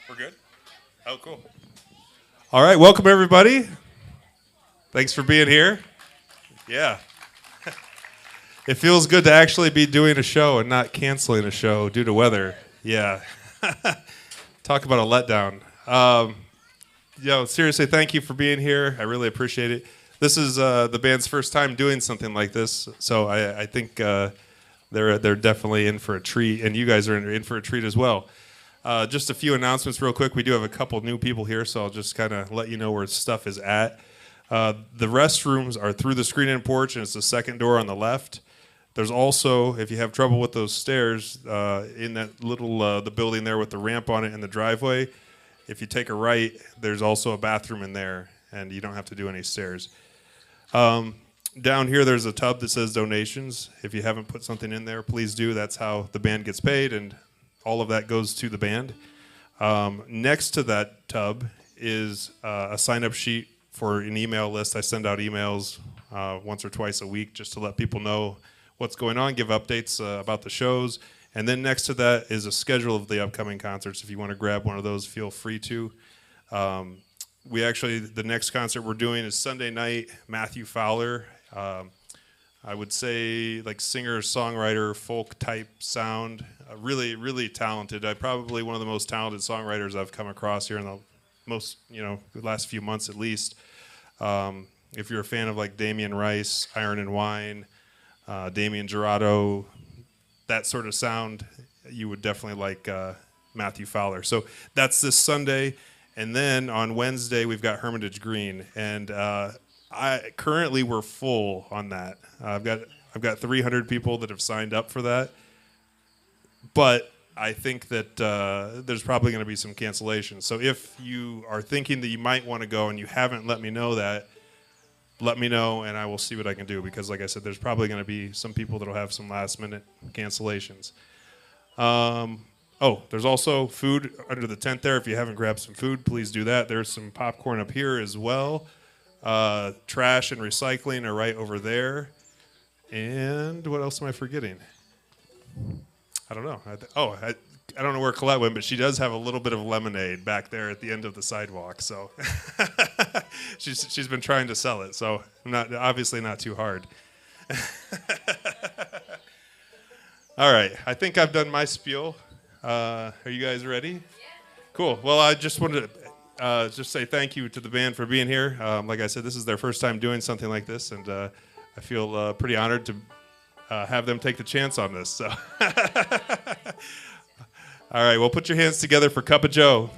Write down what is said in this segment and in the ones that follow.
We're good? Oh, cool. All right, welcome everybody. Thanks for being here. Yeah. It feels good to actually be doing a show and not canceling a show due to weather. Yeah. Talk about a letdown. Seriously, thank you for being here. I really appreciate it. This is the band's first time doing something like this, so I think they're definitely in for a treat, and you guys are in for a treat as well. Just a few announcements real quick. We do have a couple new people here, so I'll just kind of let you know where stuff is at. The restrooms are through the screen-in porch, and it's the second door on the left. There's also, if you have trouble with those stairs, in that little the building there with the ramp on it in the driveway, if you take a right, there's also a bathroom in there, and you don't have to do any stairs. Down here, there's a tub that says donations. If you haven't put something in there, please do. That's how the band gets paid, and all of that goes to the band. Next to that tub is a sign-up sheet for an email list. I send out emails once or twice a week just to let people know what's going on, give updates about the shows. And then next to that is a schedule of the upcoming concerts. If you want to grab one of those, feel free to. The next concert we're doing is Sunday night, Matthew Fowler. I would say like singer, songwriter, folk type sound. Really, really talented. Probably one of the most talented songwriters I've come across here in the last few months at least. If you're a fan of like Damien Rice, Iron and Wine, Damien Gerardo, that sort of sound, you would definitely like Matthew Fowler. So that's this Sunday. And then on Wednesday, we've got Hermitage Green. And currently we're full on that. I've got 300 people that have signed up for that. But I think that there's probably going to be some cancellations. So if you are thinking that you might want to go and you haven't let me know that, let me know and I will see what I can do. Because like I said, there's probably going to be some people that will have some last minute cancellations. There's also food under the tent there. If you haven't grabbed some food, please do that. There's some popcorn up here as well. Trash and recycling are right over there. And what else am I forgetting? I don't know. I don't know where Colette went, but she does have a little bit of lemonade back there at the end of the sidewalk. So she's been trying to sell it. So obviously not too hard. All right. I think I've done my spiel. Are you guys ready? Yeah. Cool. Well, I just wanted to just say thank you to the band for being here. Like I said, this is their first time doing something like this, and I feel pretty honored to have them take the chance on this. So, all right. Well, put your hands together for Cup of Joe.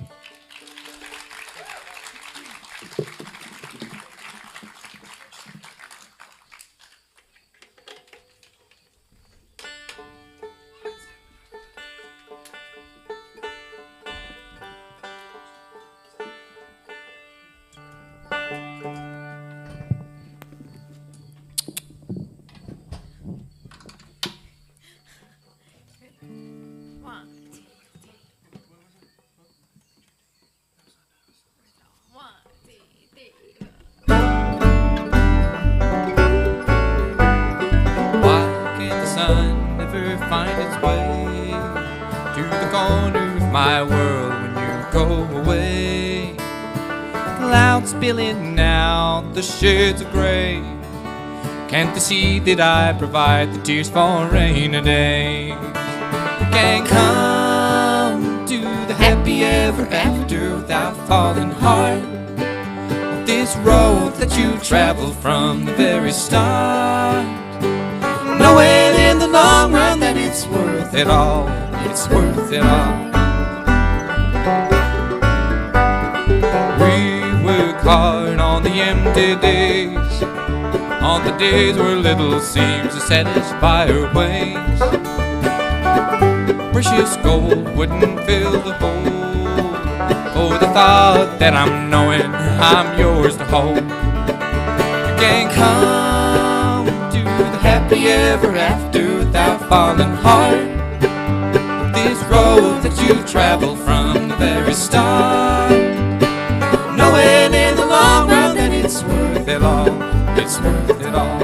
The shades of gray. Can't they see that I provide the tears for rainy days? Can't come to the happy ever after without falling hard on this road that you traveled from the very start, knowing in the long run that it's worth it all. It's worth it all. We work hard on the empty days, on the days where little seems to satisfy our ways. Precious gold wouldn't fill the hole. Oh, the thought that I'm knowing I'm yours to hold. You can't come to the happy ever after without falling hard on this road that you traveled from the very start, knowing in the long run that it's worth it all. It's worth it all.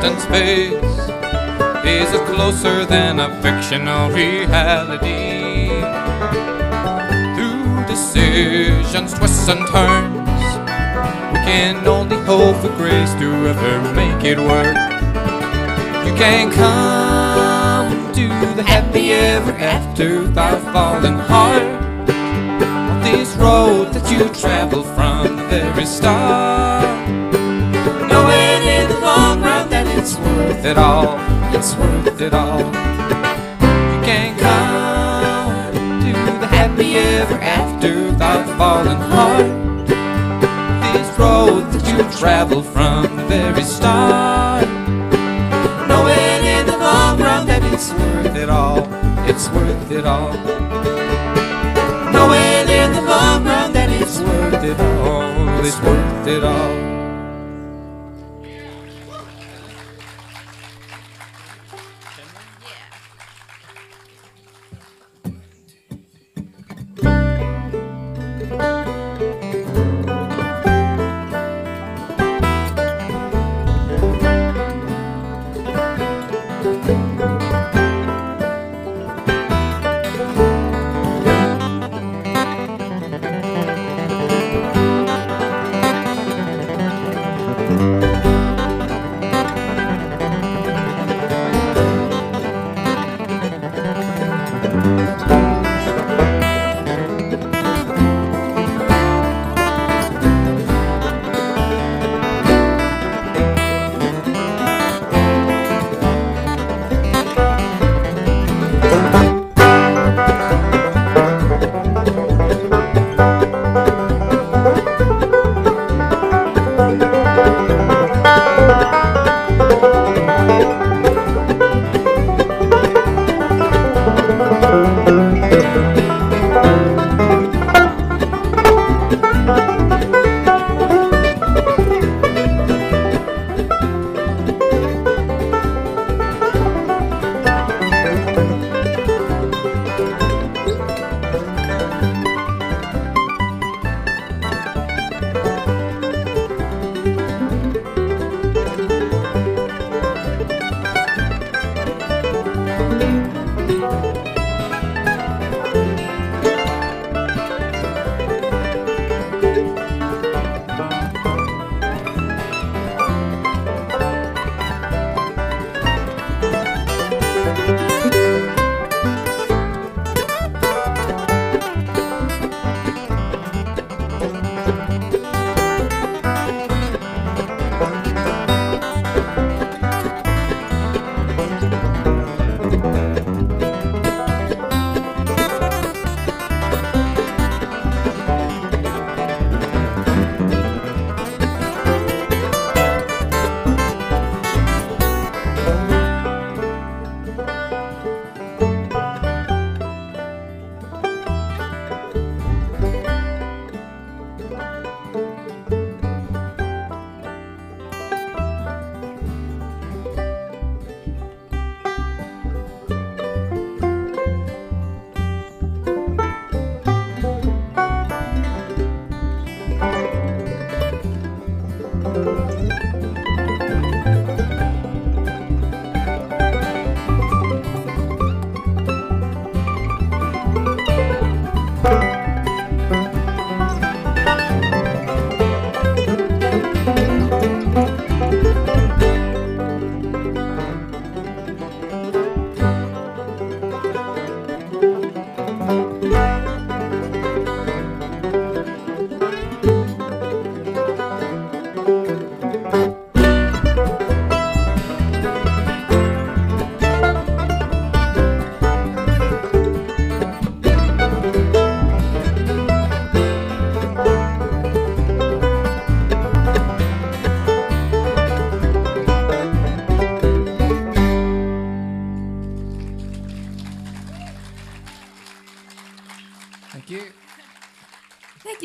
and space is closer than a fictional reality. Through decisions, twists and turns, we can only hope for grace to ever make it work. You can't come to the happy ever after without falling hard on this road that you travel from the very start. Knowing in the long run that it's worth it all, it's worth it all. You can't come to the happy ever after without falling hard. This road that you travel from the very start. Knowing in the long run that it's worth it all, it's worth it all. Knowing in the long run that it's worth it all, it's worth it all.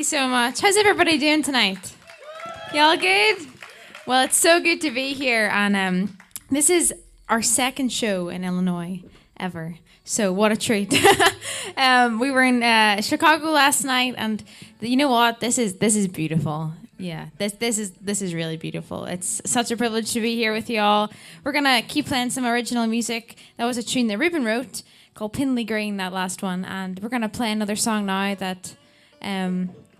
So much. How's everybody doing tonight? Y'all good? Well, it's so good to be here, and this is our second show in Illinois ever. So what a treat! We were in Chicago last night, and you know what? This is beautiful. Yeah, this is really beautiful. It's such a privilege to be here with you all. We're gonna keep playing some original music. That was a tune that Ruben wrote called Pinley Green, that last one, and we're gonna play another song now that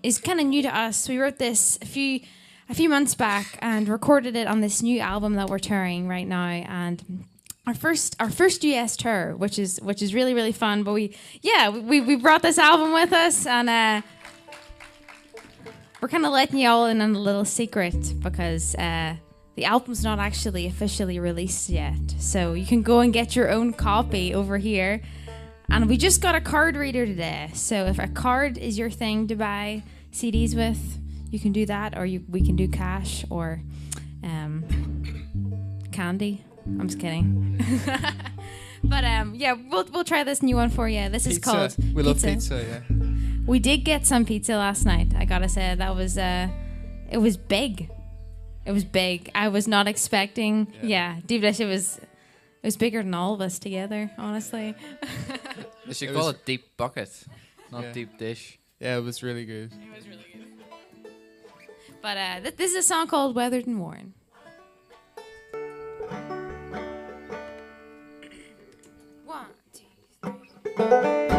is kind of new to us. We wrote this a few months back and recorded it on this new album that we're touring right now, and our first US tour, which is really, really fun. But we brought this album with us, and we're kind of letting you all in on a little secret because the album's not actually officially released yet. So you can go and get your own copy over here. And we just got a card reader today. So if a card is your thing to buy CDs with, you can do that, or we can do cash or candy. I'm just kidding. But we'll try this new one for you. This is called Pizza. We love pizza, yeah. We did get some pizza last night. I gotta say that was it was big. It was big. I was not expecting. Yeah, it was bigger than all of us together. Honestly. They should call it deep bucket, not deep dish. Yeah, it was really good. It was really good. But this is a song called Weathered and Worn. One, two, three.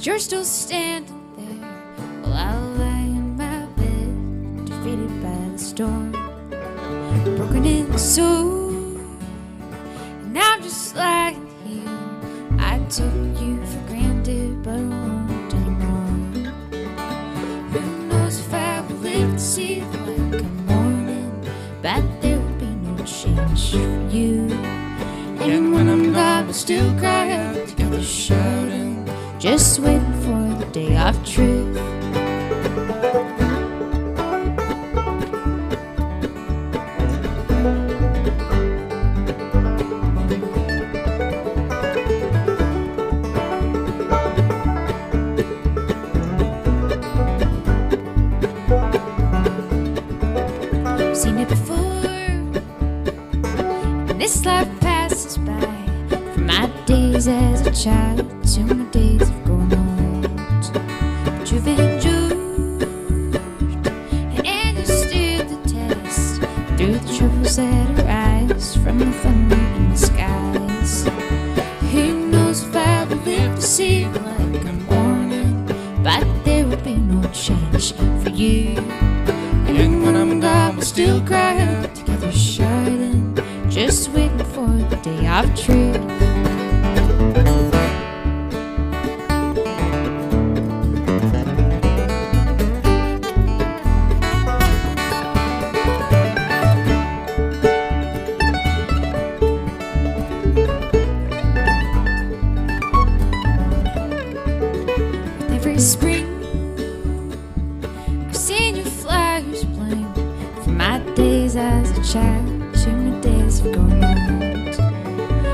You're still standing there while I lay in my bed, defeated by the storm, broken in two, and I'm just lying here. I took you for granted, but I won't anymore. Who knows if I will live to see the light come morning, but there will be no change for you. And when I'm gone, we'll still cry out together, shouting, just waiting for the day of truth. I've seen it before, and this life passes by. From my days as a child to my days of growing old, but you've endured and you stood the test through the troubles that arise from the thunder in the skies. Who knows if I will live to see the light come morning, but there will be no change for you. And when I'm gone, we'll still cry out together, shouting, just waiting for the day of truth. Spring, I've seen your flowers bloom. From my days as a child to my days of growing old,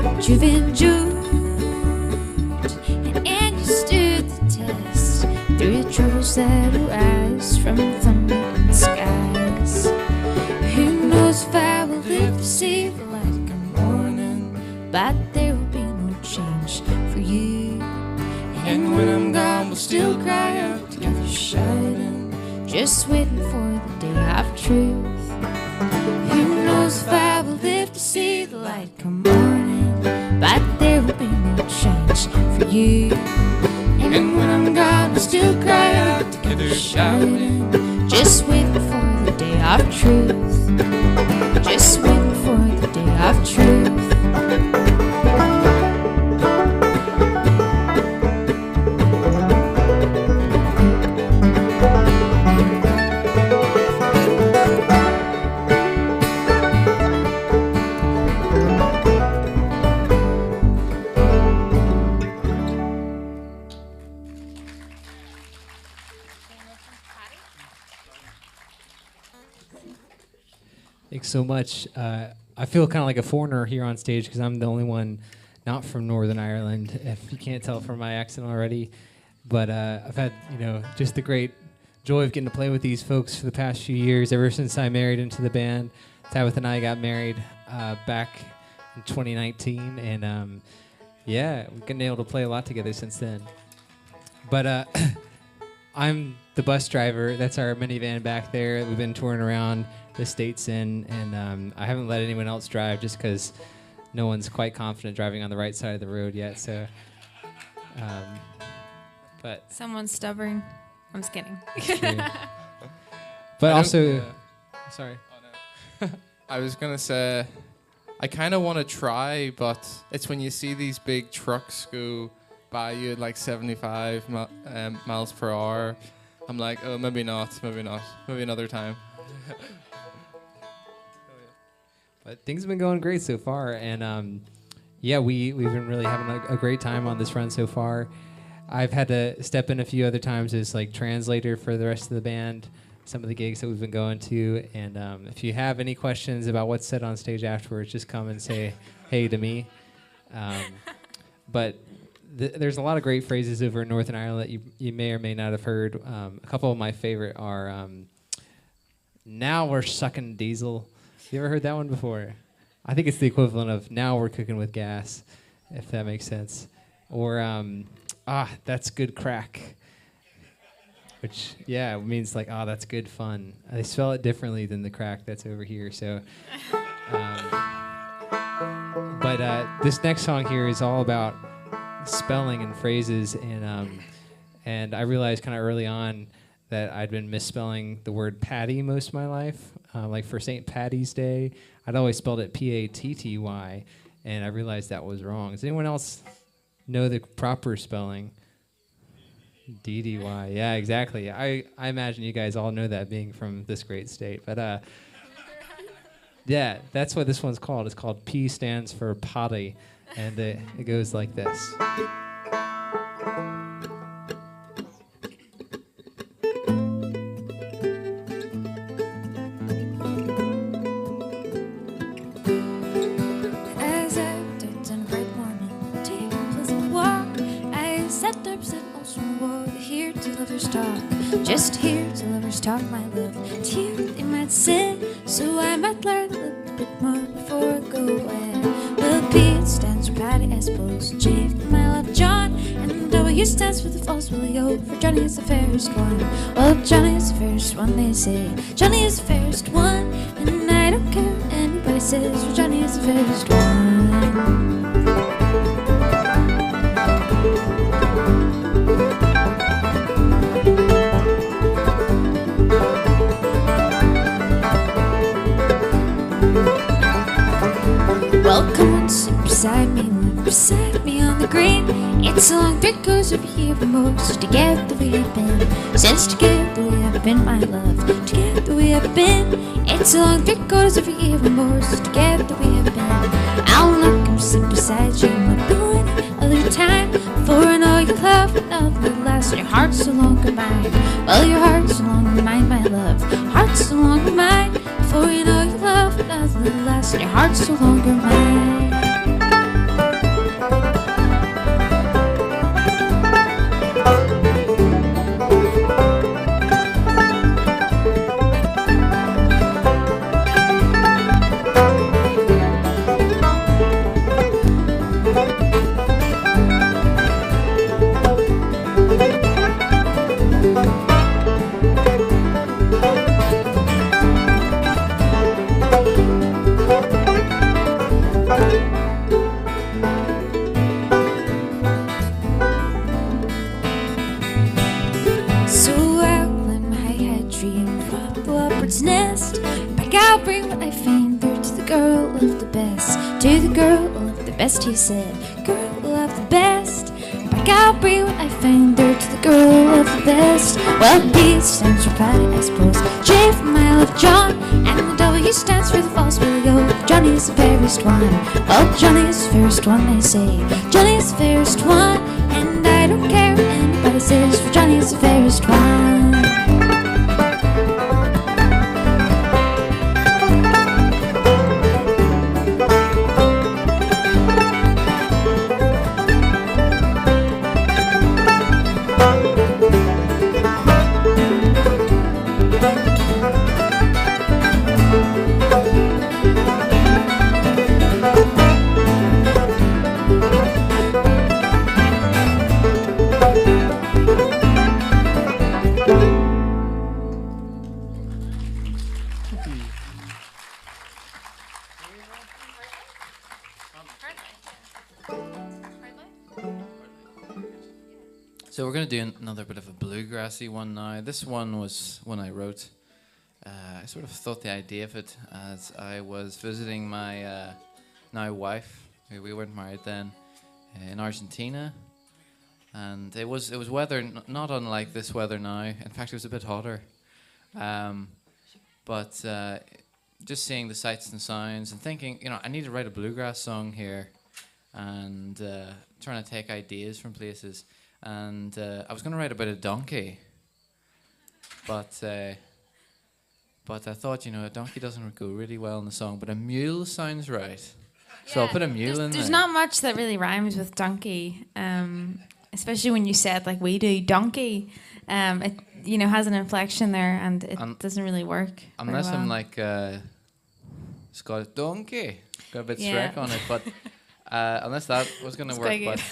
but you've endured and you stood the test through the troubles that arise from the thunder in the skies. Who knows if I will live to see the light come morning, but there will be no change for you. And when I'm gone, we'll still cry out together, shouting, just waiting for the day of truth. Who knows if I will live to see the light come morning, but there will be no change for you. And when I'm gone, we'll still cry out together, shouting, just waiting for the day of truth. Just waiting for the day of truth. Thanks so much. I feel kind of like a foreigner here on stage because I'm the only one not from Northern Ireland, if you can't tell from my accent already. But I've had, just the great joy of getting to play with these folks for the past few years, ever since I married into the band. Tabitha and I got married back in 2019, and we've been able to play a lot together since then. But I'm the bus driver. That's our minivan back there. We've been touring around the States in, and I haven't let anyone else drive just because no one's quite confident driving on the right side of the road yet. So, but Someone's stubborn. I'm just kidding. but also, sorry. Oh, no. I was going to say, I kind of want to try, but it's when you see these big trucks go by you at like 75 miles per hour. I'm like, oh, maybe not, maybe another time. But things have been going great so far, and we've been really having a great time on this run so far. I've had to step in a few other times as like translator for the rest of the band, some of the gigs that we've been going to, and if you have any questions about what's said on stage afterwards, just come and say hey to me. But there's a lot of great phrases over in Northern Ireland that you may or may not have heard. A couple of my favorite are, now we're sucking diesel. You ever heard that one before? I think it's the equivalent of now we're cooking with gas, if that makes sense. Or, that's good crack. Which, means like, that's good fun. They spell it differently than the crack that's over here. So, but this next song here is all about spelling and phrases, and I realized kind of early on that I'd been misspelling the word patty most of my life. Like for St. Patty's Day, I'd always spelled it P-A-T-T-Y, and I realized that was wrong. Does anyone else know the proper spelling? D-D-Y, yeah, exactly. I imagine you guys all know that, being from this great state. But that's what this one's called. It's called P stands for potty, and it goes like this. As I dipped in a bright morning, take a pleasant walk. I sat up, said, ocean water, here to lovers talk. Just here to lovers talk, my love. And here they might say, so I might learn a little bit more before I go away. Well, P stands for Patty, I suppose. J for my love, John. And W stands for the false Willie O, for Johnny is the fairest one. Well, Johnny is the fairest one, they say. Johnny is the fairest one. And I don't care what anybody says, for Johnny is the fairest one. Well, come on, sit beside me, look beside me on the green. It's a long trip goes over here, but most together we have been. Since together we have been, my love, together we have been. It's a long trip goes over here, but most together we have been. I'll not come sit beside you, not do any other time. For I know your love will not last, and your heart's no longer mine. Well, your heart's no longer mine, my love, heart's no longer mine. For you know your love will not last, and your heart's no longer mine. Nest. Back I'll bring what I found there to the girl of the best. To the girl of the best, he said. Girl of the best. Back I'll bring what I found there to the girl of the best. Well, P stands for Patty, I suppose. J for my love, John. And the W stands for the false Willie O. Johnny is the fairest one. Well, Johnny is the fairest one, they say. Johnny is the fairest one. And I don't care what anybody says, for Johnny is the fairest one. So we're going to do another bit of a bluegrassy one now. This one was one I wrote. I sort of thought the idea of it as I was visiting my now wife, who we weren't married then, in Argentina. And it was weather not unlike this weather now. In fact, it was a bit hotter. But just seeing the sights and sounds and thinking, I need to write a bluegrass song here, and trying to take ideas from places. And I was going to write about a donkey, but I thought, a donkey doesn't go really well in the song, but a mule sounds right. So I'll put a mule in there. There's not much that really rhymes with donkey, especially when you say it like we do, donkey. It has an inflection there, and it doesn't really work. Unless very well. I'm like Scottish donkey, got a bit Shrek on it, but unless that was going to work, but.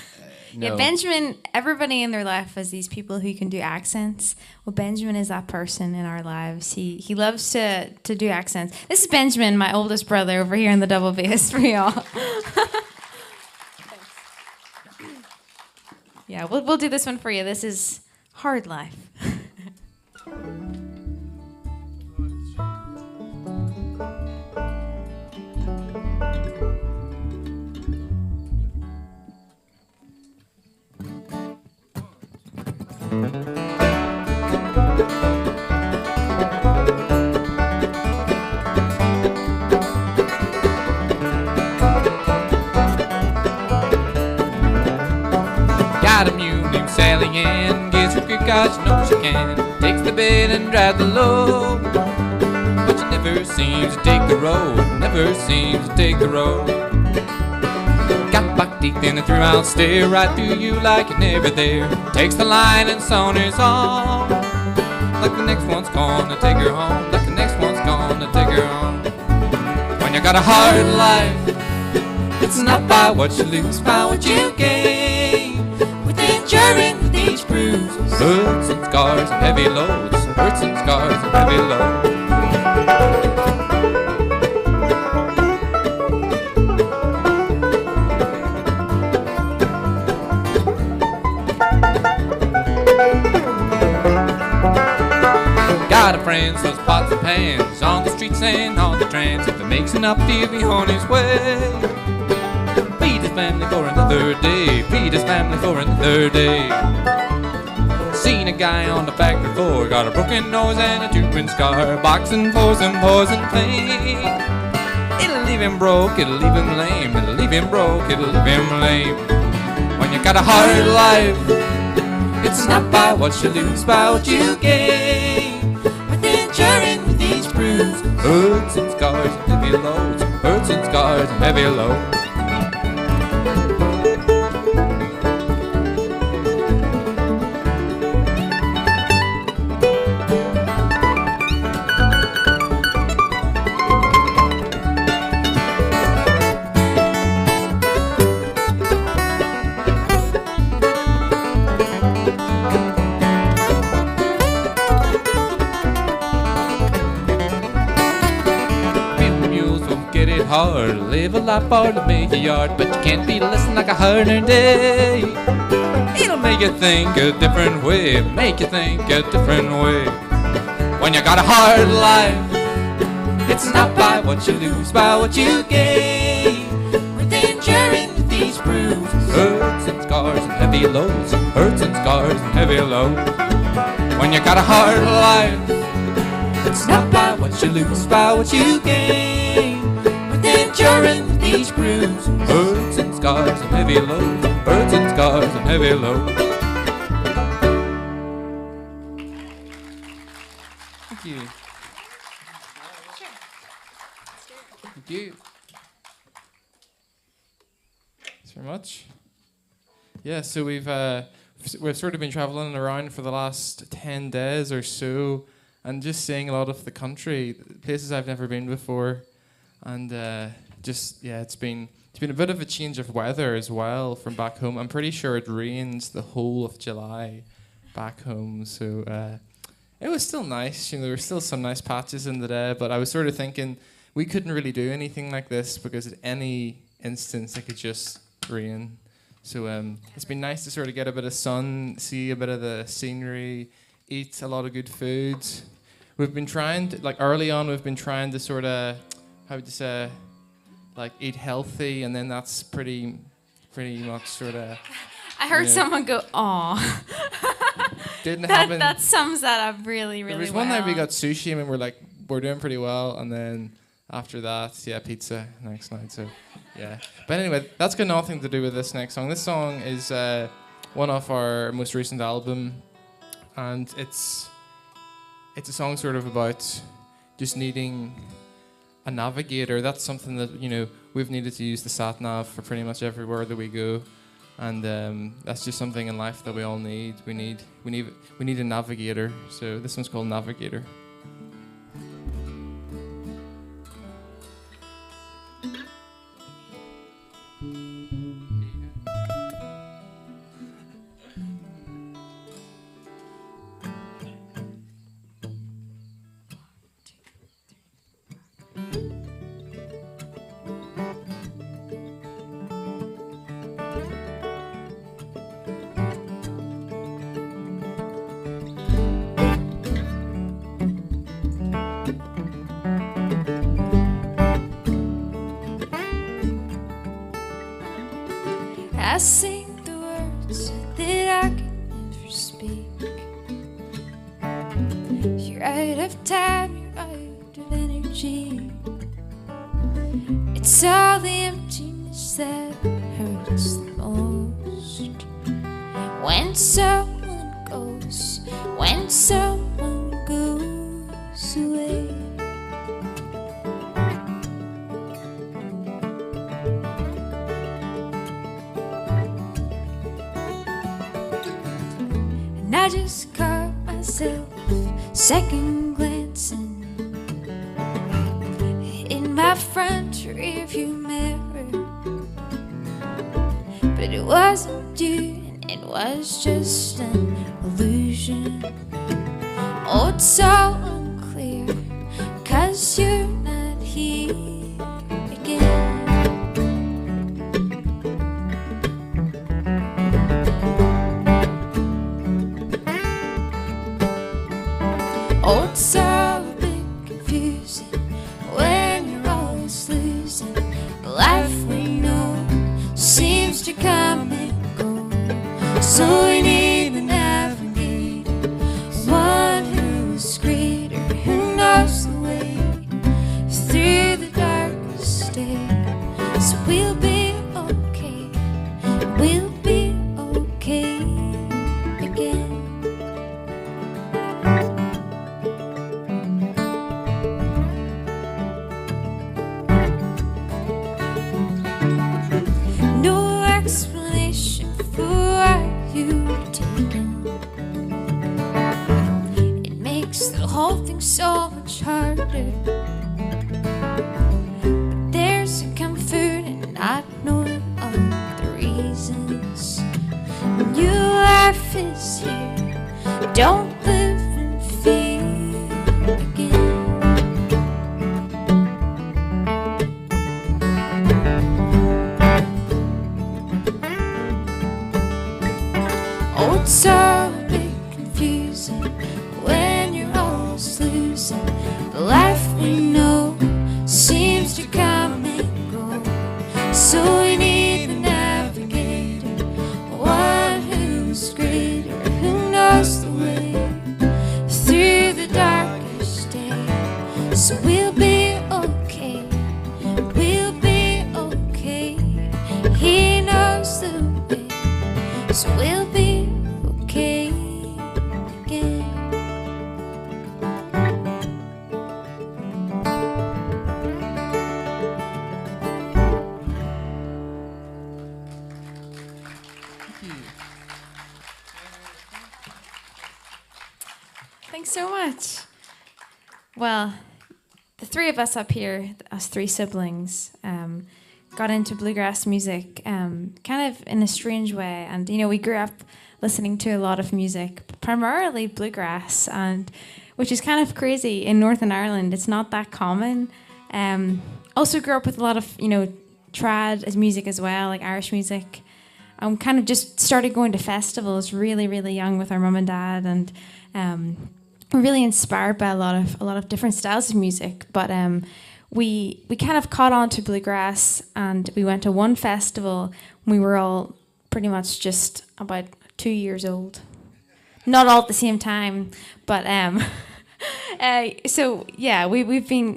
No. Yeah, Benjamin, everybody in their life has these people who can do accents. Well, Benjamin is that person in our lives. He loves to do accents. This is Benjamin, my oldest brother, over here in the double bass for y'all. Yeah, we'll do this one for you. This is Hard Life. Got a mule named Sally Ann, gets her good cause she knows she can. Takes the bed and drives the load, but she never seems to take the road, never seems to take the road. Got buck teeth in it throughout, stare right through you like you're never there. Takes the line and saunters on, like the next one's gonna take her home, like the next one's gonna take her home. When you got a hard life, it's not by what you lose, by what you gain. With enduring with each bruise, hurts and scars and heavy loads, hurts and scars and heavy loads. Got a friend sells pots and pans on the streets and on the trams. If it makes enough to be on his way, feed his family for another day, feed his family for another day. Seen a guy on the factory floor, got a broken nose and a two-inch scar, boxing for some poison pain. It'll leave him broke, it'll leave him lame, it'll leave him broke, it'll leave him lame. When you got a hard life, it's not by what you lose, by what you gain. With enduring with each bruise, hurts and scars and heavy loads, hurts and scars and heavy loads. Hard, live a life hard to make a yard, but you can't beat a lesson like a hard-earned day. It'll make you think a different way, make you think a different way. When you got a hard life, it's not by what you lose, by what you gain. With enduring with each bruise, hurts and scars and heavy loads, hurts and scars and heavy loads. When you got a hard life, it's not by what you lose, by what you gain. Enduring with each bruise, hurts and scars and heavy loads, hurts and scars and heavy loads. Thank you. Thank you. Thanks very much. Yeah, so we've sort of been traveling around for the last 10 days or so, and just seeing a lot of the country, places I've never been before. And it's been a bit of a change of weather as well from back home. I'm pretty sure it rains the whole of July back home, so it was still nice. There were still some nice patches in the day, but I was sort of thinking we couldn't really do anything like this because at any instance it could just rain. So it's been nice to sort of get a bit of sun, see a bit of the scenery, eat a lot of good food. We've been trying to, like early on, we've been trying to sort of, how would you say, like eat healthy, and then that's pretty much sort of. I heard someone go, "Aw." Didn't happen. That sums that up really, really well. There was one night we got sushi and we're doing pretty well, and then after that, yeah, pizza next night. So, yeah. But anyway, that's got nothing to do with this next song. This song is one off our most recent album, and it's a song sort of about just needing a navigator. That's something that we've needed to use the sat nav for pretty much everywhere that we go. And that's just something in life that we all need. We need a navigator. So this one's called Navigator. I sing the words that I can never speak. You're out of time, you're out of energy. It's all the emptiness that hurts the most. When someone goes away. I just caught myself second glancing in my front rearview mirror, but it wasn't you, and it was just an illusion. Oh, it's all unclear, 'cause you're not here again. Oh, it's all a bit confusing when you're always losing. The life we know seems to come and go. So we need a navigator, one who's greater, who knows the way through the darkest day. So we'll be okay, we'll be okay again. Explanation for why you were taken. It makes the whole thing so much harder. But there's a comfort in not knowing all the reasons. When your life is here, don't live in fear again. Oh, it's all a bit confusing when you're always losing. The life we know seems to come and go. So we need a navigator, one who's greater, who knows the way through the darkest day. So we'll be okay, we'll be okay. He knows the way, so we'll be okay again. Thanks so much. Well, the three of us up here, us three siblings, got into bluegrass music kind of in a strange way. And, we grew up listening to a lot of music, primarily bluegrass, and which is kind of crazy. In Northern Ireland, it's not that common. Also grew up with a lot of, trad as music as well, like Irish music. Kind of just started going to festivals really, really young with our mum and dad, and we're really inspired by a lot of different styles of music. But we kind of caught on to bluegrass, and we went to one festival when we were all pretty much just about 2 years old. Not all at the same time, but so yeah, we've been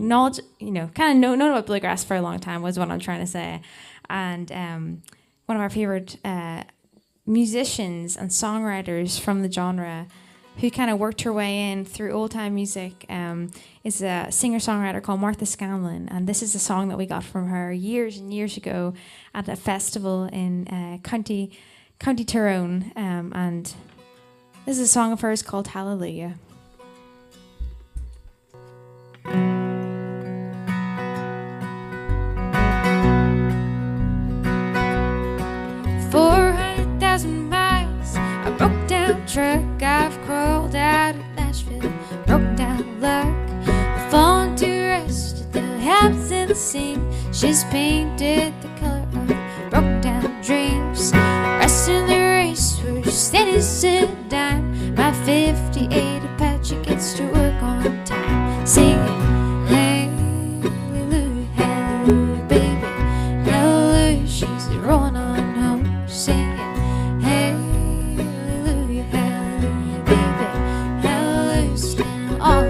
knowledge kind of known about bluegrass for a long time was what I'm trying to say, and one of our favorite musicians and songwriters from the genre, who kind of worked her way in through old time music, is a singer songwriter called Martha Scanlon, and this is a song that we got from her years and years ago at a festival in County Tyrone, and this is a song of hers called Hallelujah. 400,000 miles, a broke down truck. I've crawled out of Nashville, broke down luck. I've fallen to rest at the house in the seam. She's painted the color of broke down dreams. Rest in the race, we're steady as a dime. My 58 Apache gets to work on time, singing hallelujah, hallelujah, baby, hallelujah. She's rolling on home, singing hallelujah, hallelujah, baby, hallelujah. Stand all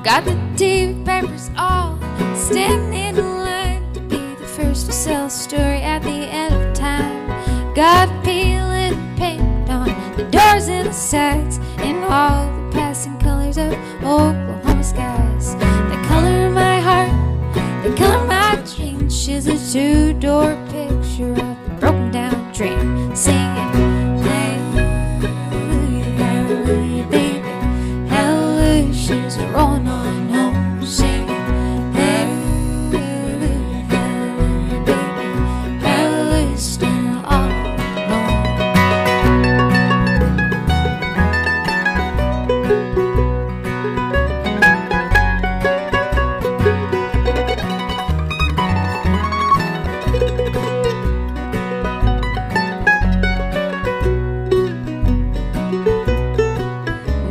got the TV papers all standing in line to be the first to sell a story at the end of time. Got peeling paint on the doors and the sides, in all the passing colors of Oklahoma skies. The color of my heart, the color of my dreams. She's a two-door picture of a broken down dream, singing hallelujah, hallelujah, baby, hallelujah. She's rolling on home, singing hallelujah, hallelujah, baby, hallelujah. Standing all alone.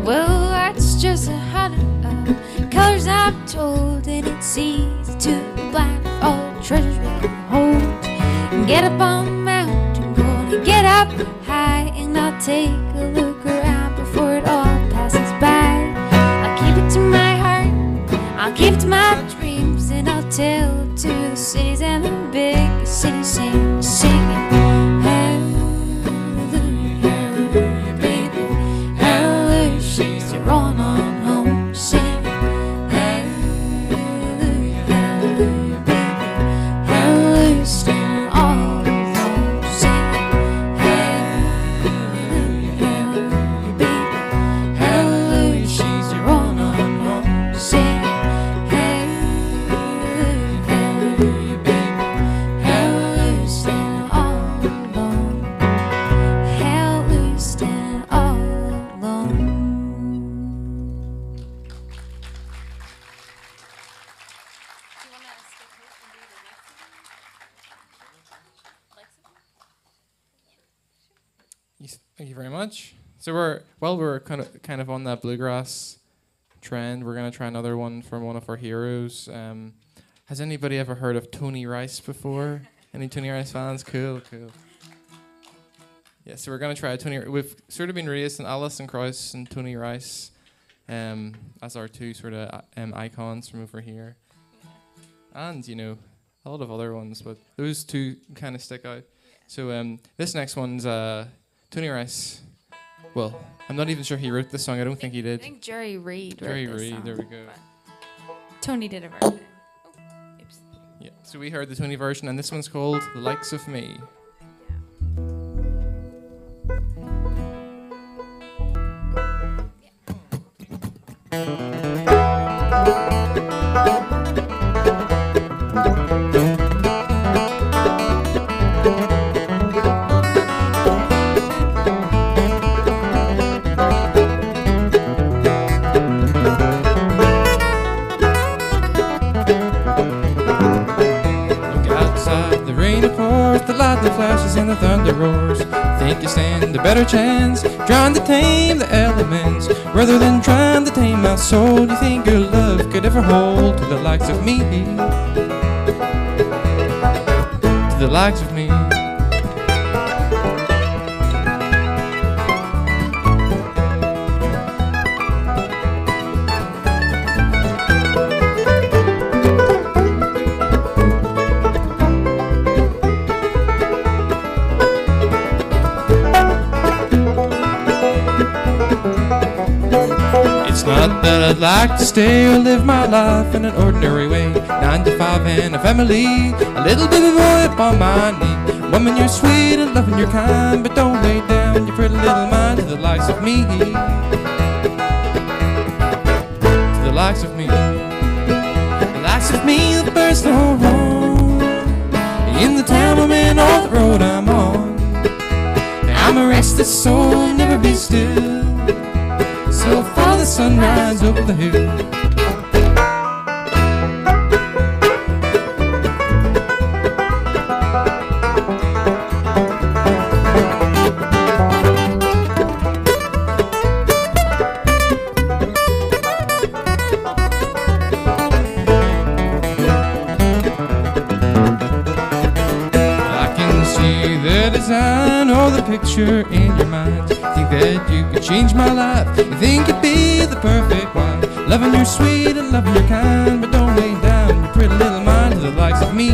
Well, that's just a hundred of colors I'm told, and it's easy to be blind with all the treasures we hold. Get up on the mountain, gonna get up high, and I'll take a look around before it all passes by. I'll keep it to my heart, I'll keep it to my dreams, and I'll tell it to the cities and the big cities, singing hallelujah, hallelujah, baby, hallelujah. She's rolling on home, singing hallelujah, hallelujah, baby, hallelujah. Standing all alone, singing hallelujah, hallelujah, baby, hallelujah. She's rolling on home, singing hallelujah, hallelujah, baby, hallelujah. Standing all alone, hallelujah. Standing all alone. Thank you very much. So we're kind of on that bluegrass trend. We're gonna try another one from one of our heroes. Has anybody ever heard of Tony Rice before? Any Tony Rice fans? Cool. Yeah, so we're gonna try Tony. We've sort of been raised in Alison Krauss and Tony Rice, as our two sort of icons from over here, and a lot of other ones, but those two kind of stick out. So this next one's Tony Rice. Well, I'm not even sure he wrote this song. I don't think he I did. think Jerry Reed wrote Jerry this Reed, song, there we go. but Tony did a version. Oh, oops. Yeah. So we heard the Tony version, and this one's called "The Likes of Me." with the lightning flashes and the thunder roars. Think you stand a better chance trying to tame the elements rather than trying to tame my soul? Do you think your love could ever hold to the likes of me? To the likes of me. Not that I'd like to stay or live my life in an ordinary way. 9 to 5 and a family, a little baby boy upon my knee. Woman, you're sweet and loving, you're kind, but don't lay down your pretty little mind to the likes of me. To the likes of me. The likes of me, the birds don't roam in the town I'm in or the road I'm on. I'm a restless soul, never be still. So follow the sunrise over the hill. I can see the design or the picture in your mind. Think that you could change my life. You think you'd be the perfect one. Loving you're sweet and loving you're kind, but don't lay down your pretty little mind to the likes of me.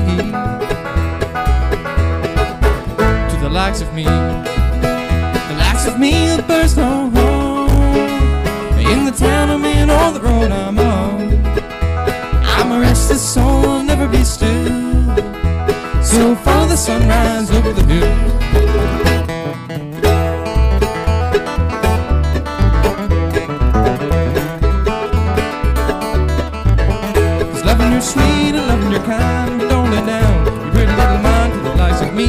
To the likes of me. The likes of me, the birds don't roam in the town I'm in or the road I'm on. I'm a restless soul, never be still. So follow the sunrise over the hill. You're sweet and loving you're kind, but don't lay down your pretty little mind to the likes of me.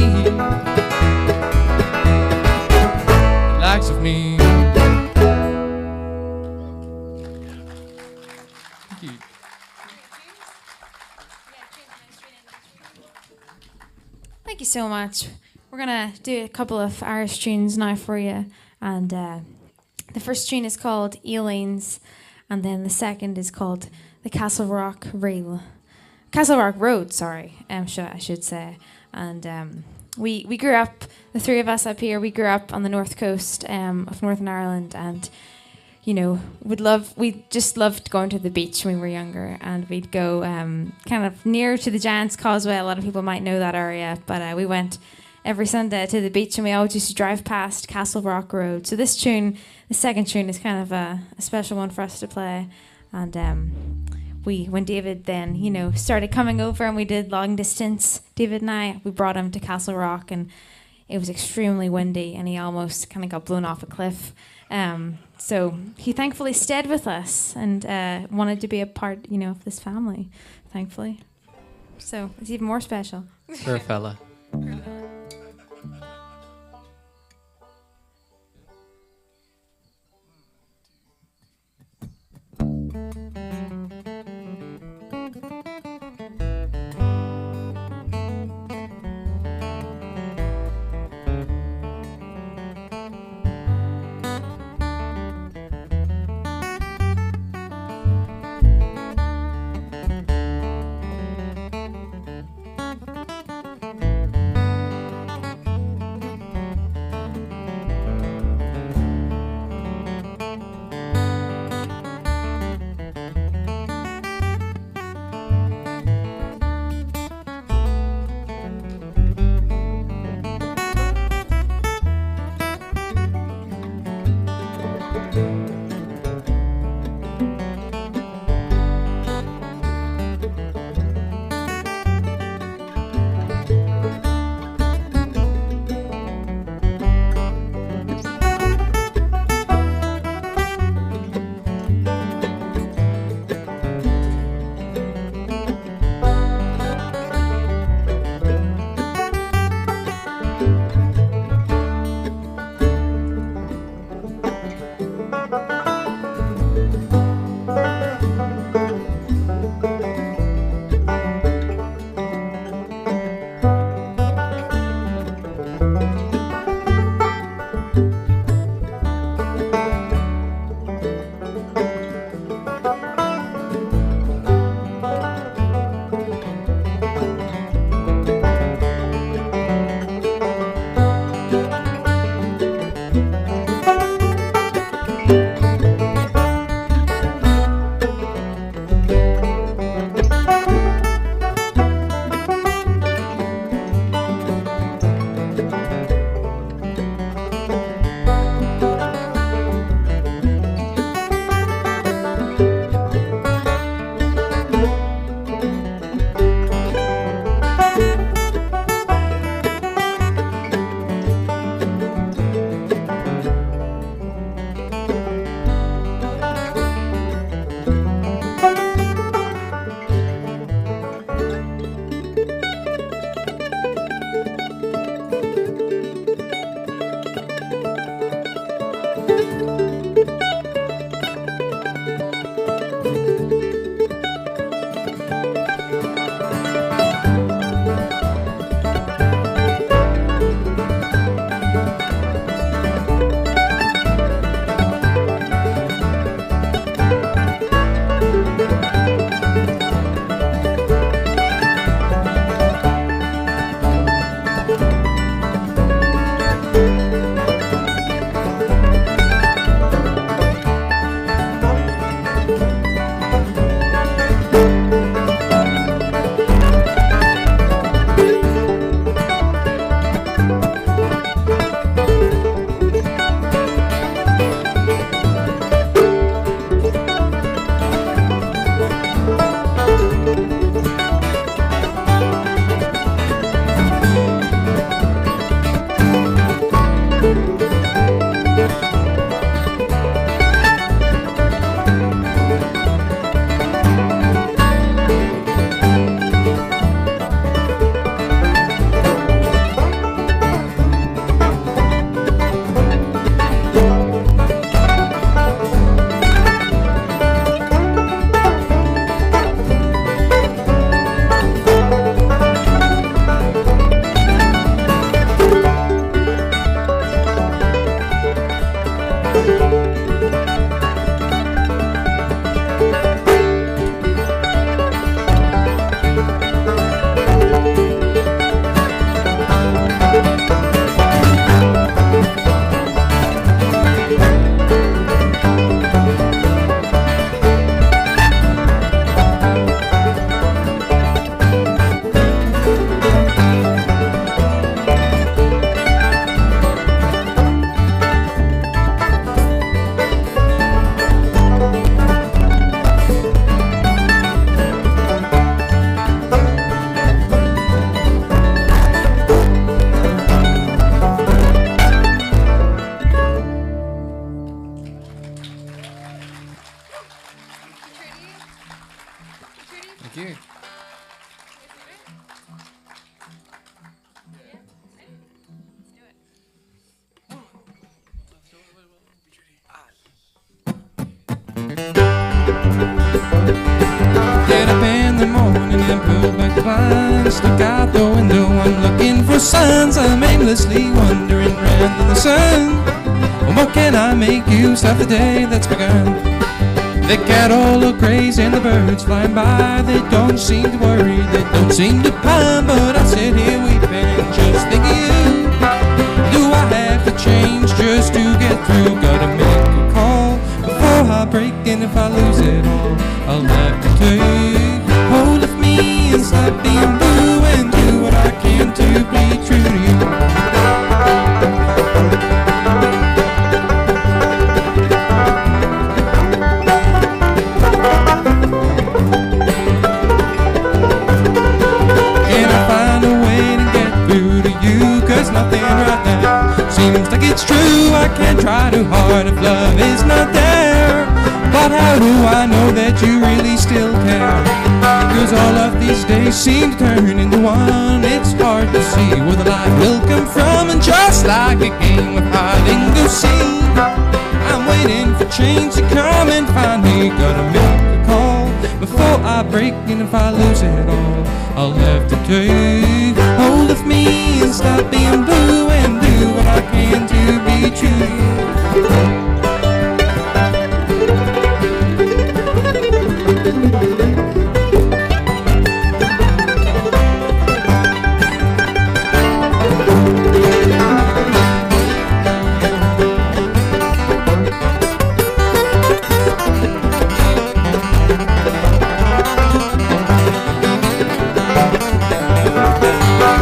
The likes of me. Thank you. Thank you so much. We're gonna do a couple of Irish tunes now for you, and the first tune is called Eileen's, and then the second is called the Castle Rock Road, sorry, I should say. And we grew up, the three of us up here, we grew up on the north coast of Northern Ireland, and you know, we just loved going to the beach when we were younger, and we'd go kind of near to the Giant's Causeway. A lot of people might know that area, but we went every Sunday to the beach, and we always used to drive past Castle Rock Road. So this tune, the second tune, is kind of a special one for us to play. And when David then, you know, started coming over and we did long distance, David and I, we brought him to Castle Rock, and it was extremely windy and he almost kind of got blown off a cliff. So he thankfully stayed with us and wanted to be a part, you know, of this family, thankfully. So it's even more special. For a fella. moments look out the window. I'm looking for signs. I'm aimlessly wandering round in the sun. What can I make use of the day that's begun? The cattle look crazy and the birds flying by. They don't seem to worry, they don't seem to pine. But I sit here weeping, just think of you. Do I have to change just to get through? Gotta make a call before I break, and if I lose it all, I'll have to take hold of me and stop being blue and do what I can to be true to you. Nothing right now seems like it's true. I can't try too hard if love is not there. But how do I know that you really still care? Cause all of these days seem to turn into one. It's hard to see where the light will come from. And just like a game of hide and go seek, I'm waiting for change to come and find me. Gotta make a call before I break, and if I lose it all, I'll have to take hold of me and stop being blue and do what I can to be true to you.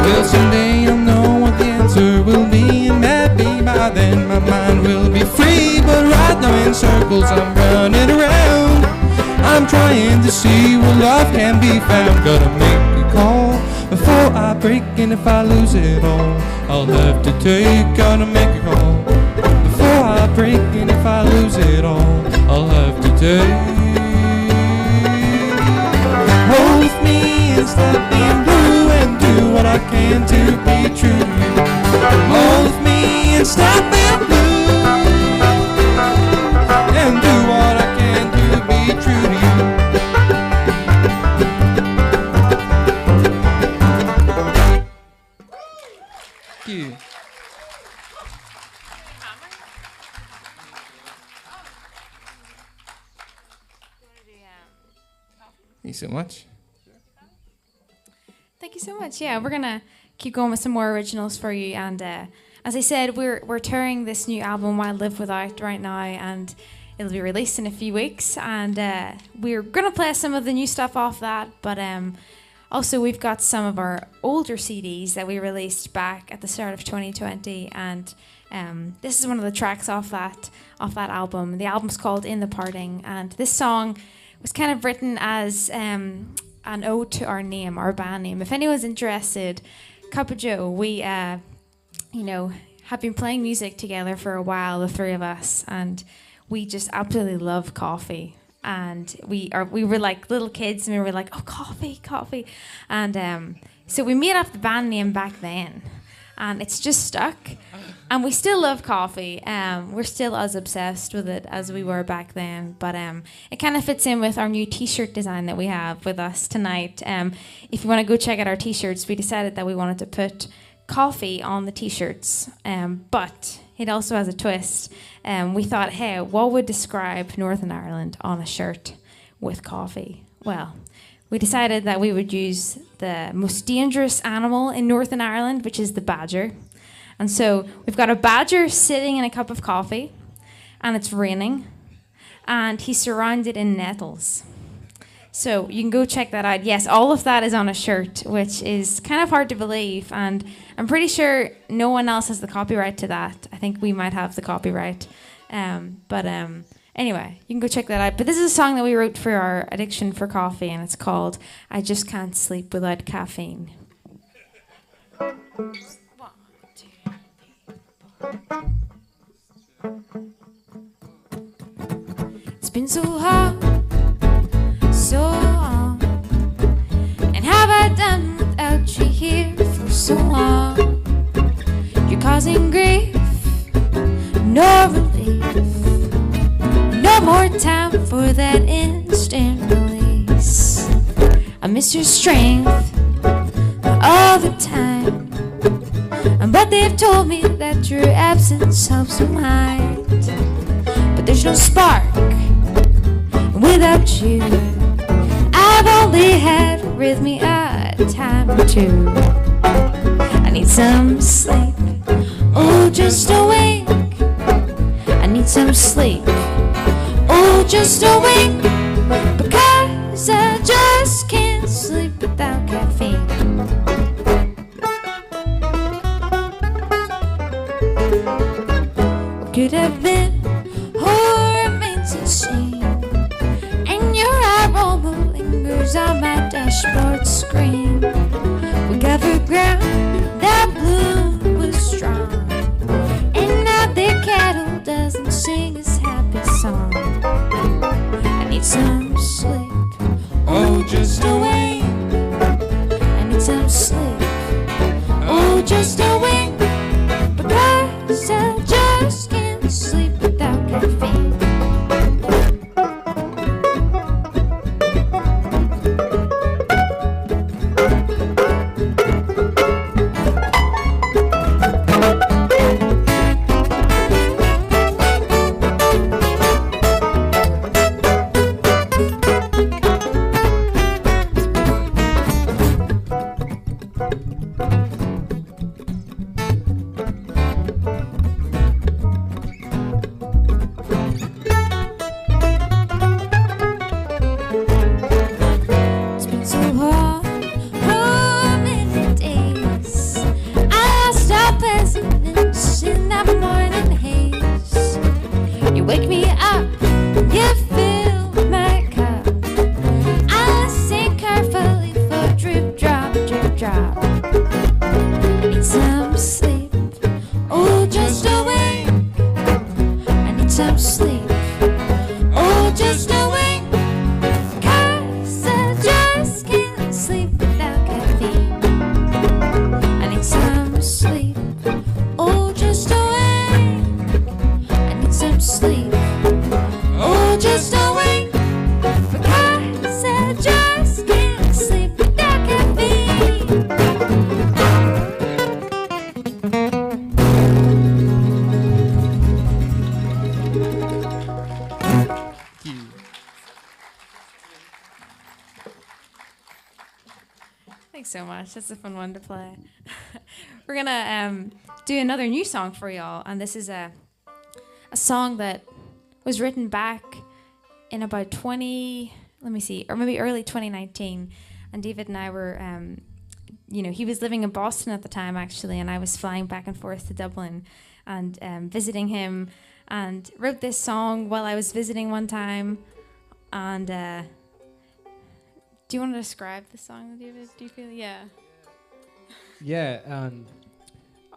Well, someday I'll know what the answer will be, and maybe by then my mind will be free. But right now in circles I'm running around. I'm trying to see where love can be found. Gotta make a call before I break, and if I lose it all, I'll have to take. Gotta make a call before I break, and if I lose it all, I'll have to take hold with me and stop being blue and do what I can to be true to you. Hold with me and stop being blue and do what I can to be true to you. Thank you. Thank you so much. Thank you so much. Yeah, we're gonna keep going with some more originals for you. And as I said, we're touring this new album, "Why Live Without," right now, and it'll be released in a few weeks. And we're gonna play some of the new stuff off that, but also we've got some of our older CDs that we released back at the start of 2020, and this is one of the tracks off that album. The album's called "In the Parting," and this song was kind of written as an ode to our name, our band name. If anyone's interested, Cup of Joe, we have been playing music together for a while, the three of us, and we just absolutely love coffee. And we were like little kids, and we were like, oh, coffee. And so we made up the band name back then, and it's just stuck. And we still love coffee. We're still as obsessed with it as we were back then. But it kind of fits in with our new T-shirt design that we have with us tonight. If you want to go check out our T-shirts, we decided that we wanted to put coffee on the T-shirts. But it also has a twist. We thought, hey, what would describe Northern Ireland on a shirt with coffee? Well, we decided that we would use the most dangerous animal in Northern Ireland, which is the badger. And so we've got a badger sitting in a cup of coffee, and it's raining, and he's surrounded in nettles. So you can go check that out. Yes, all of that is on a shirt, which is kind of hard to believe, and I'm pretty sure no one else has the copyright to that. I think we might have the copyright. Anyway, you can go check that out. But this is a song that we wrote for our addiction for coffee, and it's called "I Just Can't Sleep Without Caffeine." It's been so hard, so long, and have I done without you here for so long? You're causing grief, no relief, no more time for that instant release. I miss your strength, time. But they've told me that your absence helps my mind. But there's no spark without you. I've only had arrhythmia a time or two. I need some sleep, oh just a wink. I need some sleep, oh just a wink. Because I just can't sleep without caffeine. What could have been or remains unseen, and your aroma lingers on my dashboard screen. We covered ground that bloom was strong, and now their cattle doesn't sing his happy song. I need some sleep, oh just a wink. I need some sleep, oh just a wink. Because I just can't sleep without caffeine. It's been so long, oh many days. I lost all pleasantness in that morning haze. You wake me up, you fill my cup. I listen carefully for drip drop, drip drop. I need some sleep, oh just a wink. I need some sleep, oh just a wink. 'Cause I just can't sleep without caffeine. I need some sleep, oh just a wink. I need some sleep, oh just a wink. Because I just can't sleep without caffeine. Thanks so much. That's a fun one to play. We're gonna do another new song for y'all, and this is a song that was written back in about 20, let me see, or maybe early 2019. And David and I were, he was living in Boston at the time actually, and I was flying back and forth to Dublin and visiting him, and wrote this song while I was visiting one time. And do you want to describe the song, David? Do you feel? Yeah. Yeah,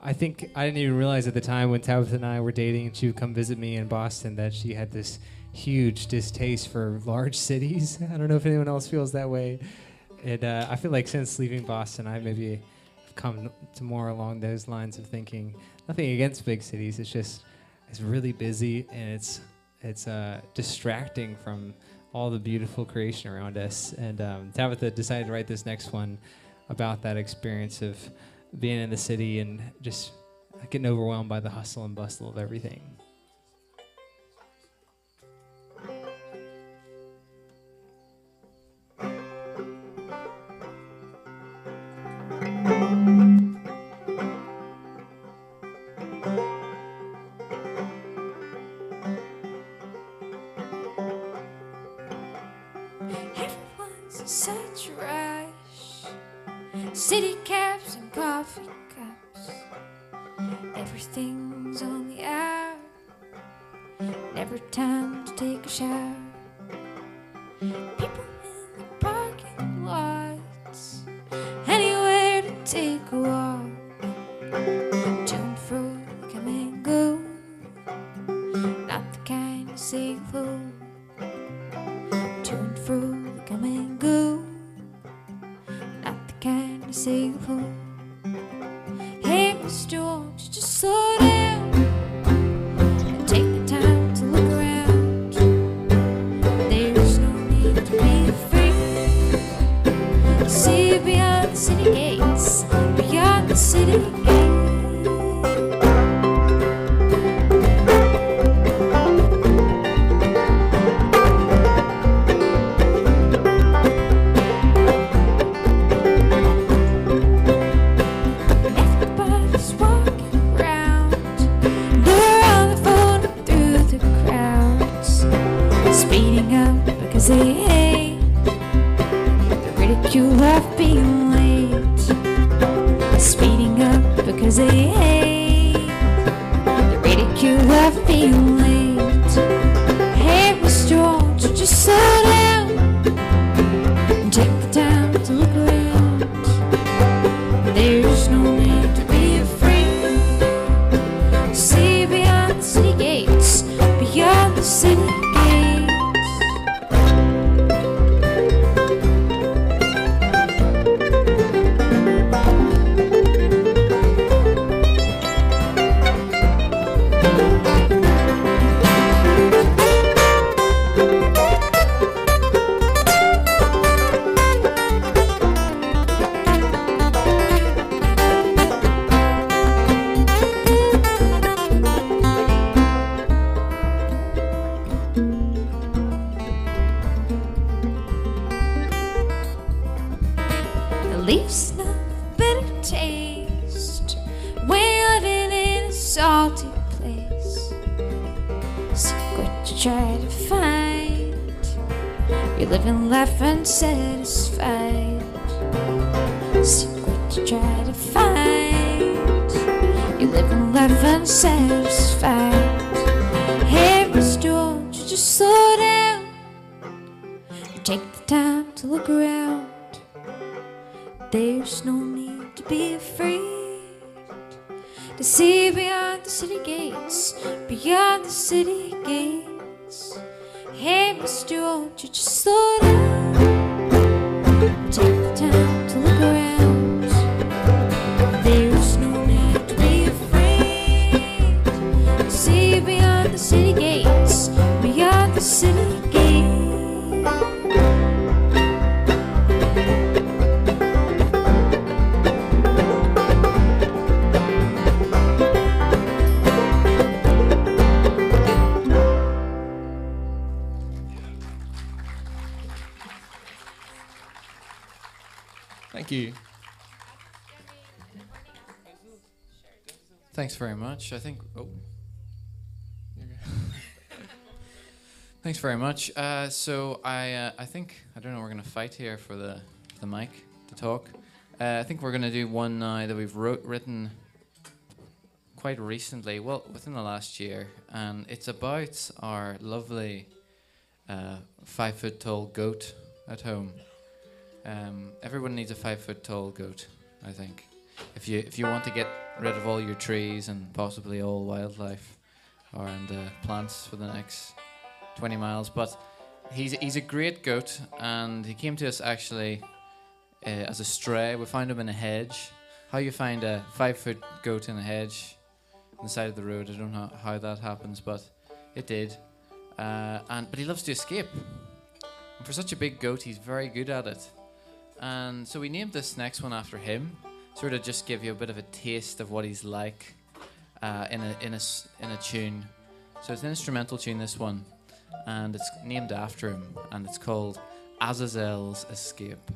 I think I didn't even realize at the time when Tabitha and I were dating and she would come visit me in Boston that she had this huge distaste for large cities. I don't know if anyone else feels that way. And I feel like since leaving Boston, I maybe have come to more along those lines of thinking, nothing against big cities, it's just, it's really busy and it's distracting from all the beautiful creation around us. And Tabitha decided to write this next one about that experience of being in the city and just getting overwhelmed by the hustle and bustle of everything. Everyone's in such a rush. City cabs and coffee cups. Everything's on the hour. Never time to take a shower. People in the parking lots. Anywhere to take a walk. To and fro, come and go. Not the kind you say hello. To and fro, come and go. Not the kind you say hello. Hey, mister, won't you just slow down and take the time to look around? There's no need to be afraid. See beyond the city gates, beyond the city gate. Everybody's walking around, they're on the phone through the crowds, speeding up because they hate the ridicule of being late. Speeding up because they hate the ridicule of being late. Hey, Mr. Won't you just slow down and take the time to look around? There's no need to be afraid. See beyond the city gates, beyond the city gates. It leaves no bitter taste when you're living in a salty place. So what you try to find, you're living life unsatisfied. So what you try to find, you're living life unsatisfied. Hey, Mr. Won't you just slow down and take the time to look around? There's no need to be afraid to see beyond the city gates, beyond the city gates. Hey, Mr. Won't you just slow down, take the time to look around? There's no need to be afraid to see beyond the city gates, beyond the city gates. Thank you. Thanks very much. I think. Oh. Thanks very much. So I think I don't know. We're gonna fight here for the mic to talk. I think we're gonna do one now that we've written quite recently. Well, within the last year, and it's about our lovely 5 foot tall goat at home. Everyone needs a 5 foot tall goat, I think. If you want to get rid of all your trees and possibly all wildlife and plants for the next 20 miles. But he's a great goat, and he came to us actually as a stray. We found him in a hedge. How you find a 5 foot goat in a hedge on the side of the road, I don't know how that happens, but it did. But he loves to escape. And for such a big goat, he's very good at it. And so we named this next one after him, sort of just give you a bit of a taste of what he's like in a tune. So it's an instrumental tune, this one, and it's named after him, and it's called Azazel's Escape.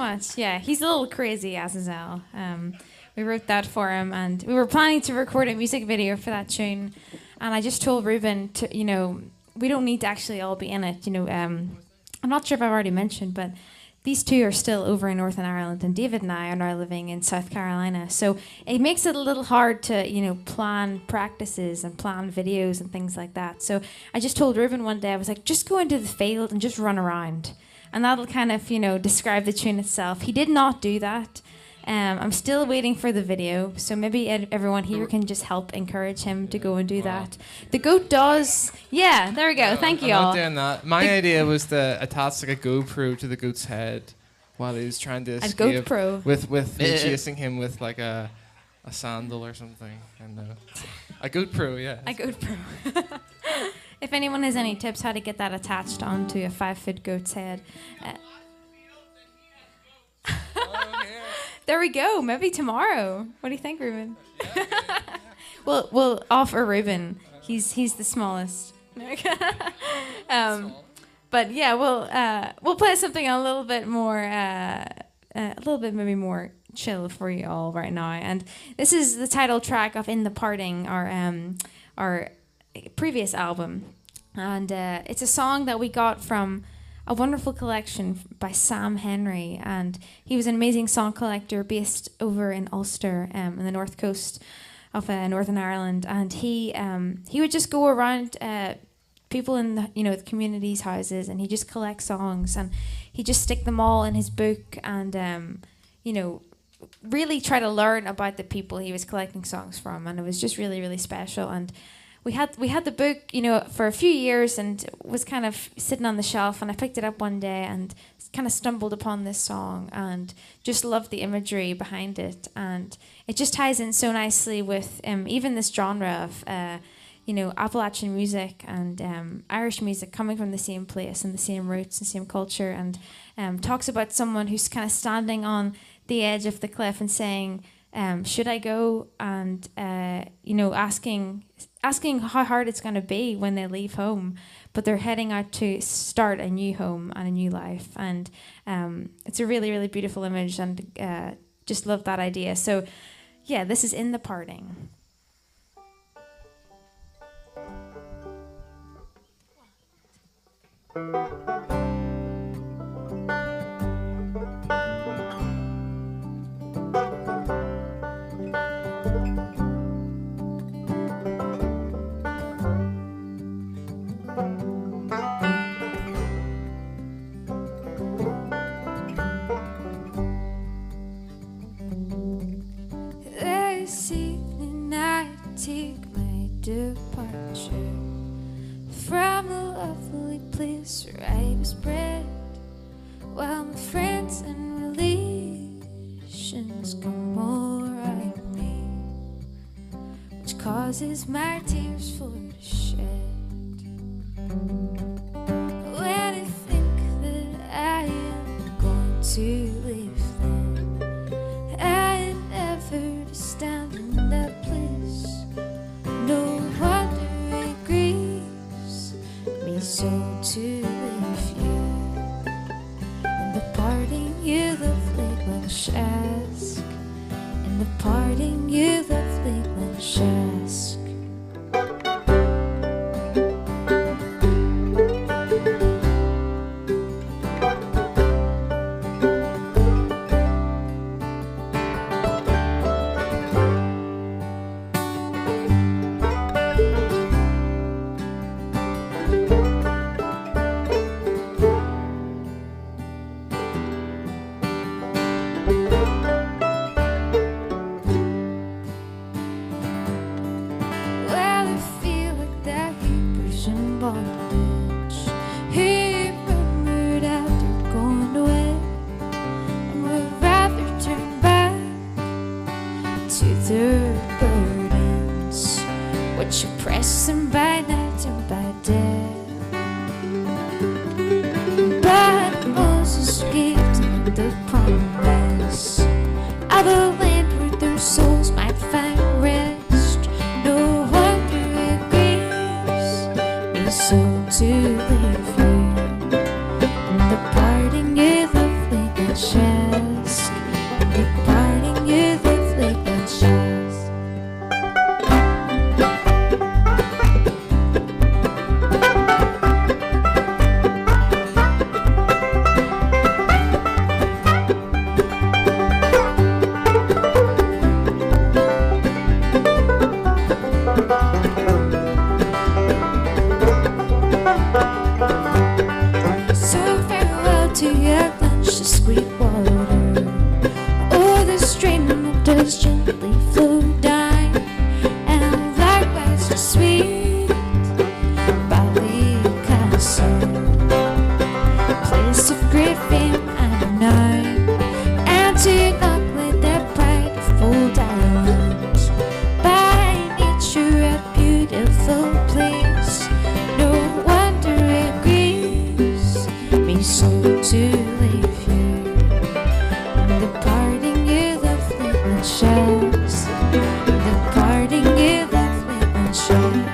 much. Yeah, he's a little crazy, Azazel. We wrote that for him, and we were planning to record a music video for that tune. And I just told Ruben to, we don't need to actually all be in it. I'm not sure if I've already mentioned, but these two are still over in Northern Ireland, and David and I are now living in South Carolina. So it makes it a little hard to, plan practices and plan videos and things like that. So I just told Ruben one day, I was like, just go into the field and just run around. And that'll kind of, describe the tune itself. He did not do that. I'm still waiting for the video, so maybe everyone here can just help encourage him to go and do that. The goat does. Yeah, there we go. Thank you I'm all. not doing that. My idea was to attach like a GoPro to the goat's head while he's trying to escape. GoPro. With me chasing him with like a sandal or something. And a GoPro, yeah. A GoPro. If anyone has any tips how to get that attached onto a 5-foot goat's head. There we go. Maybe tomorrow. What do you think, Ruben? We'll offer Ruben. He's the smallest. But yeah, we'll play something a little bit more, maybe more chill for you all right now. And this is the title track of "In the Parting," our previous album, and it's a song that we got from a wonderful collection by Sam Henry, and he was an amazing song collector based over in Ulster, in the north coast of Northern Ireland. And he would just go around people in the community's houses, and he just collect songs, and he just stick them all in his book, and really try to learn about the people he was collecting songs from, and it was just really, really special. And we had the book, for a few years, and it was kind of sitting on the shelf, and I picked it up one day and kind of stumbled upon this song and just loved the imagery behind it, and it just ties in so nicely with even this genre of Appalachian music and Irish music coming from the same place and the same roots and same culture, and talks about someone who's kind of standing on the edge of the cliff and saying, should I go, and asking how hard it's going to be when they leave home, but they're heading out to start a new home and a new life. And it's a really, really beautiful image, and just love that idea. So yeah, this is "In the Parting." This evening I take my departure from the lovely place where I was bred, while my friends and relations come around me, which causes my tears for to shed. When I think that I am going to leave them, I never to stand in that place. No wonder it grieves me so to leave you. In the parting, you lovely Welsh ask. In the parting, you lovely Welsh ask. To leave you in the parting, you lovely Welsh ask. stream that does gently flow down, and likewise the sweet Bali Castle, place of great fame and renown, and to not let their pride fall down. By nature a beautiful place, no wonder it grieves me so to leave here. The parting you lovely and shares, the parting you lovely and shares.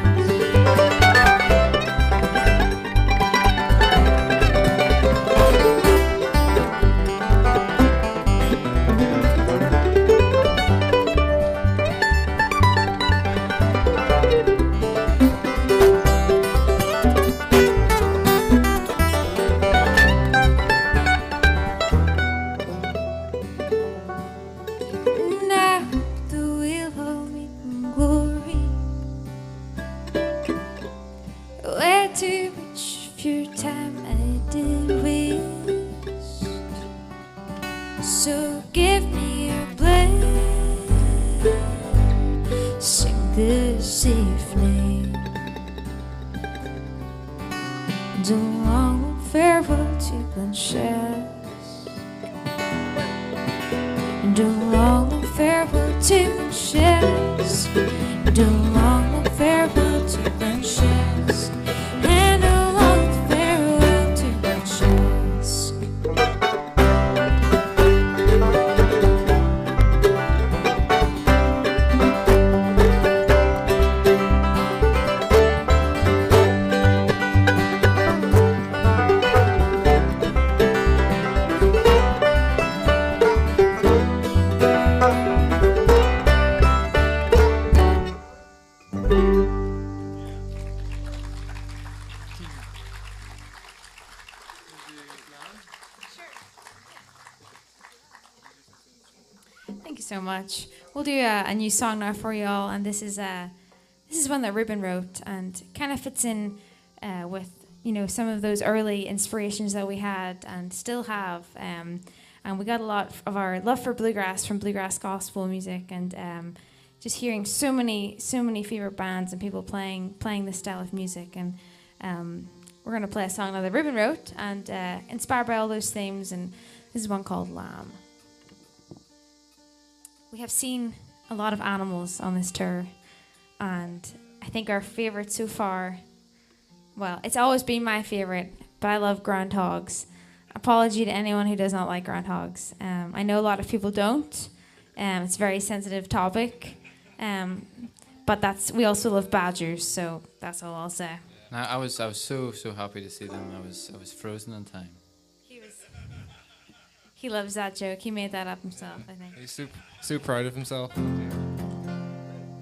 Now the wheel hold me in glory, where to which few time I did waste. So give me your blessing this evening, and a long farewell to Blanchett, and a long farewell to Blanchett, and a long farewell to Blanchett, and a long farewell to Blanchett. Thank you so much. We'll do a new song now for you all, and this is one that Ruben wrote, and kind of fits in with some of those early inspirations that we had and still have. And we got a lot of our love for bluegrass from bluegrass gospel music, and just hearing so many favorite bands and people playing this style of music. And we're gonna play a song now that Ruben wrote, and inspired by all those themes. And this is one called Lamb. We have seen a lot of animals on this tour, and I think our favorite so far, well, it's always been my favorite, but I love groundhogs. Apology to anyone who does not like groundhogs. I know a lot of people don't. It's a very sensitive topic, but we also love badgers, so that's all I'll say. I was so happy to see them. I was frozen in time. He loves that joke. He made that up himself, I think. He's so proud of himself.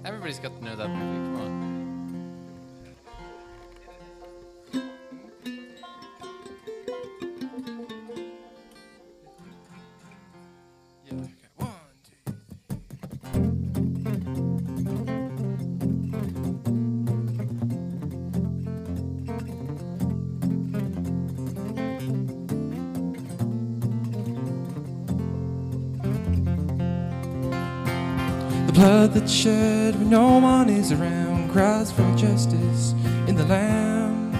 Everybody's got to know that movie. Come on. Yeah, okay. 1, 2, 3. The blood that's shed when no one is around cries for justice in the land.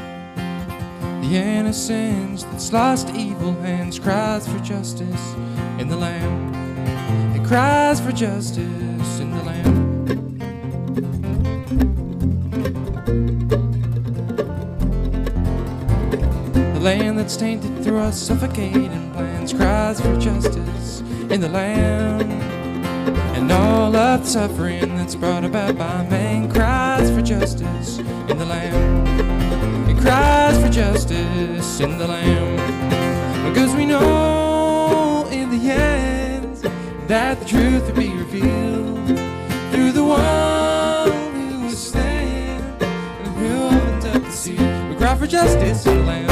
The innocence that's lost to evil hands cries for justice in the land. It cries for justice in the land. The land that's tainted through our suffocating plans cries for justice in the land. And all of the suffering that's brought about by man cries for justice in the land. It cries for justice in the land. Because we know in the end that the truth will be revealed through the one who will stand and who opened up the sea. We cry for justice in the land.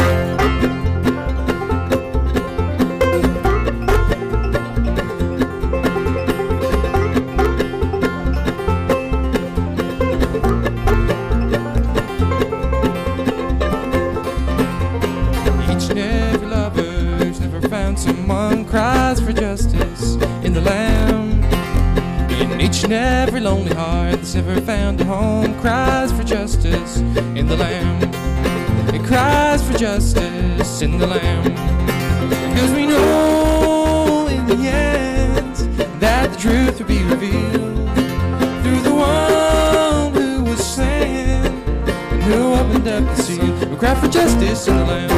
Someone cries for justice in the land. And each and every lonely heart that's ever found a home cries for justice in the Lamb. It cries for justice in the Lamb. Because we know in the end that the truth will be revealed through the one who was slain and who opened up the seal. We cry for justice in the Lamb.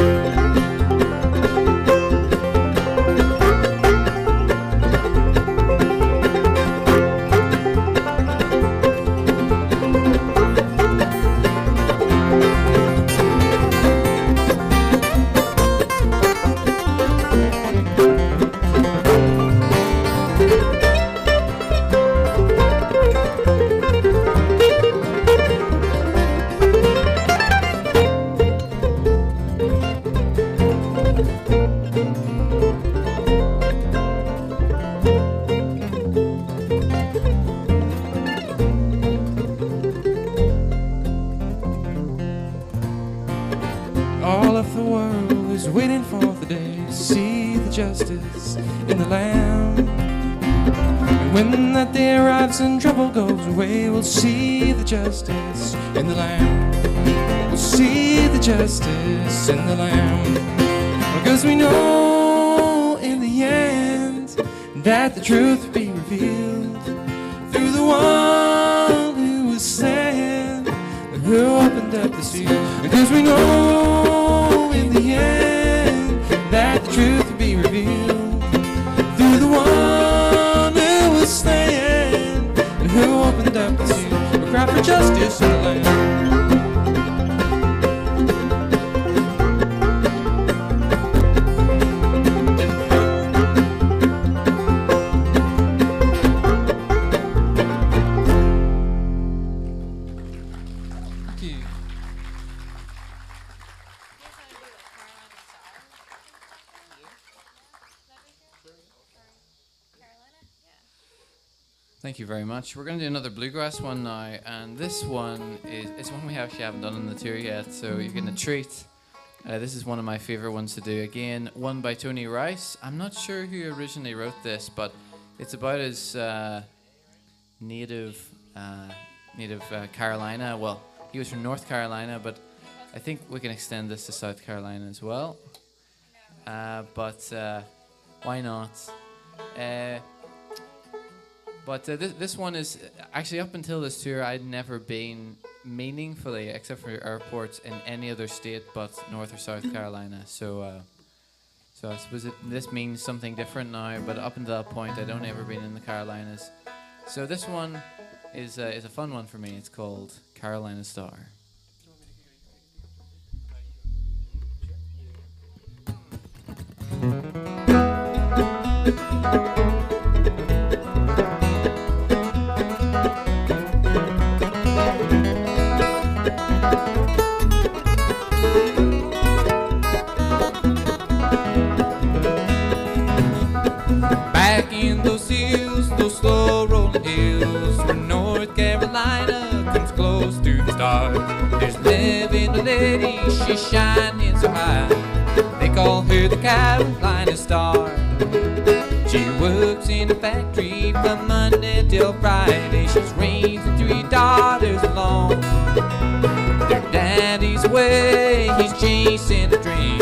All of the world is waiting for the day to see the justice in the Lamb. And when that day arrives and trouble goes away, we'll see the justice in the Lamb. We'll see the justice in the Lamb. Because we know in the end that the truth will be revealed through the one who was slain and who opened up the seal. Because we know in the end that the truth will be revealed through the one who was slain and who opened up the seal. We cry for justice in the land. Thank you very much. We're going to do another bluegrass one now, and this one is one we actually haven't done on the tour yet, so you're getting a treat. This is one of my favorite ones to do. Again, one by Tony Rice. I'm not sure who originally wrote this, but it's about his native Carolina. Well, he was from North Carolina, but I think we can extend this to South Carolina as well. But why not? But this one is actually, up until this tour, I'd never been meaningfully, except for airports, in any other state but North or South Carolina. So I suppose this means something different now. But up until that point, I'd only ever been in the Carolinas. So this one is a fun one for me. It's called Carolina Star. Back in those hills, those slow rolling hills, where North Carolina comes close to the stars, there's living a lady, she's shining so high, they call her the Carolina Star. She works in a factory from Monday till Friday, she's raising 3 daughters alone. Their daddy's away, he's chasing a dream,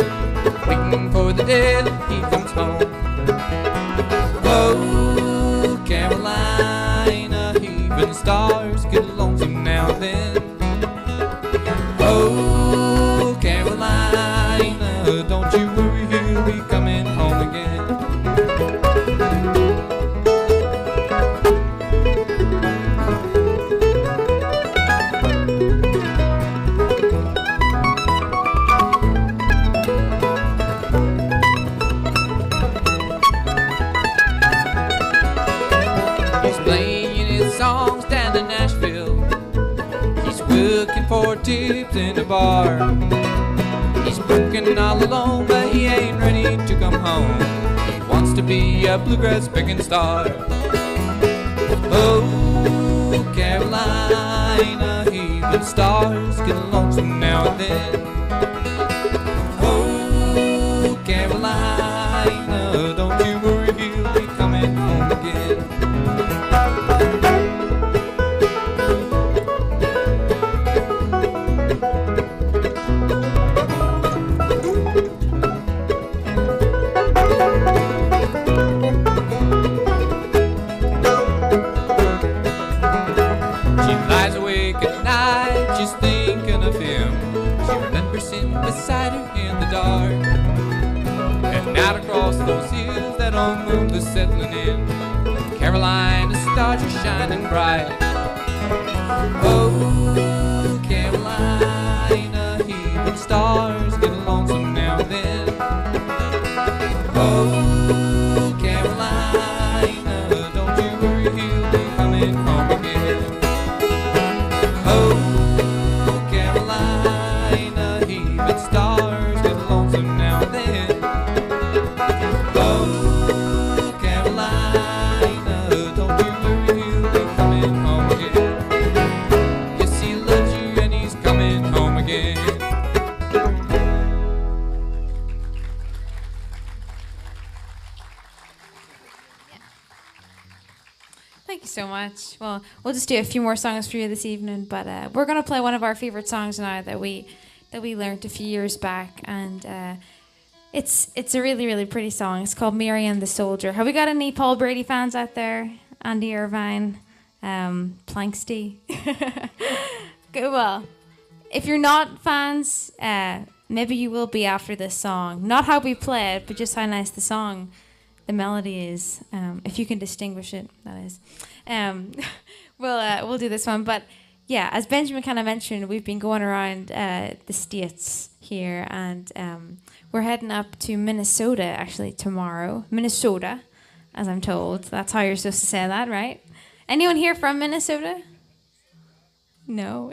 waiting for the day that he comes home. Oh, Carolina, even stars get lonesome now and then. Oh, Carolina, don't you worry, he'll be coming home again. For tips in the bar, he's working all alone, but he ain't ready to come home. He wants to be a bluegrass picking star. Oh, Carolina, even stars get lonesome now and then. Oh, Carolina, don't you worry, he'll be coming home again. beside her in the dark. And out across those hills that old moon was settling in, Carolina stars are shining bright. Oh, Carolina, heaving stars get lonesome now and then. Oh, Carolina, don't you worry, he'll be coming home again. Oh, Carolina, heaving stars get lonesome now and then. Oh, Carolina, don't you worry, he'll be coming home again. Yes, he loves you and he's coming home again. Thank you so much. Well, we'll just do a few more songs for you this evening, but we're gonna play one of our favorite songs now that we learned a few years back, and it's a really, really pretty song. It's called "Mary and the Soldier." Have we got any Paul Brady fans out there? Andy Irvine, Planksty. Good. Well, if you're not fans, maybe you will be after this song. Not how we play it, but just how nice the song, the melody is. If you can distinguish it, that is. We'll do this one, but yeah, as Benjamin kind of mentioned, we've been going around the States here, and we're heading up to Minnesota actually tomorrow. Minnesota, as I'm told. That's how you're supposed to say that, right? Anyone here from Minnesota? No.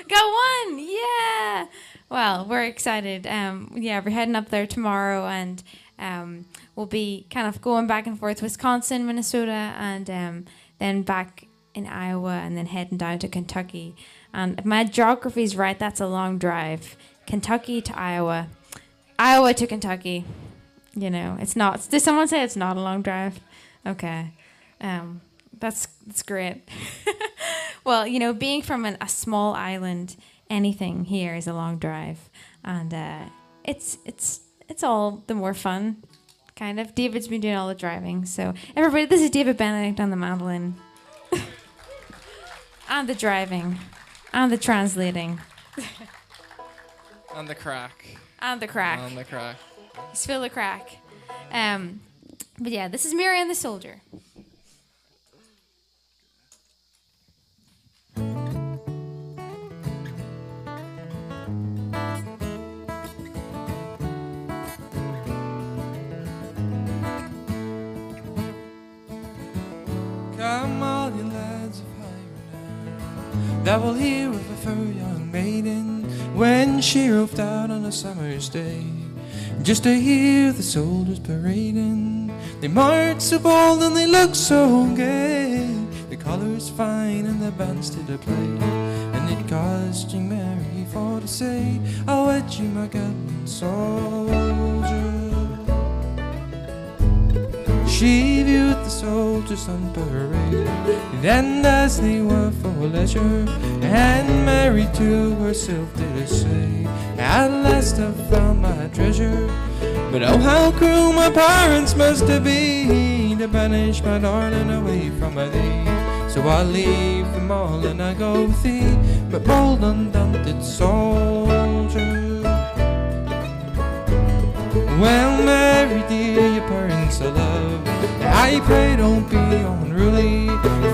Got one! Yeah! Well, we're excited. Yeah, we're heading up there tomorrow, and we'll be kind of going back and forth, Wisconsin, Minnesota, and then back in Iowa, and then heading down to Kentucky. And if my geography's right, that's a long drive. Kentucky to Iowa. Iowa to Kentucky. You know, it's not. Did someone say it's not a long drive? Okay. That's great. Well, you know, being from a small island, anything here is a long drive. And it's all the more fun, kind of. David's been doing all the driving. So, everybody, this is David Benedict on the mandolin. And the driving. And the translating. And the crack. And the crack. And the crack. He's full of crack. But yeah, this is Mary and the Soldier. Come all you lads of Highland, that will hear of a fair young maiden when she roved out on a summer's day, just to hear the soldiers parading. They march so bold and they look so gay, the colours fine and the bands to the play, and it caused King Mary for to say, I'll wed you, my gallant soldier. She viewed the soldiers on parade, and as they were for leisure, and Mary to herself did say, at last I've found my treasure. But oh, how cruel my parents must have been to banish my darling away from thee. So I leave them all and I go with thee, my bold undaunted soldier. Well, Mary dear, your parents I love, I pray don't be unruly,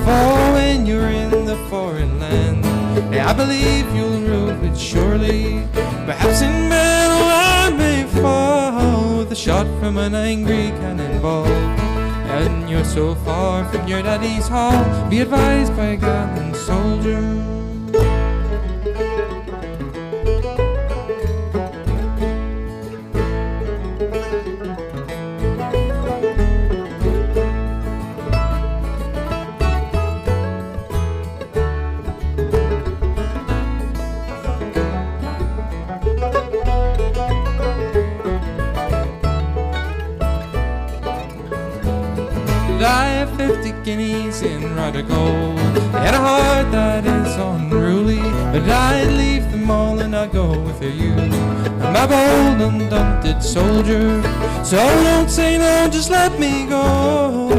for when you're in the foreign land, I believe you'll rule it surely. Perhaps in battle I may fall with a shot from an angry cannonball, and you're so far from your daddy's hall, be advised by a gallant soldier. I have 50 guineas in rudder gold, and a heart that is unruly, but I'd leave them all and I'd go with you, my bold undaunted soldier. So don't say no, just let me go,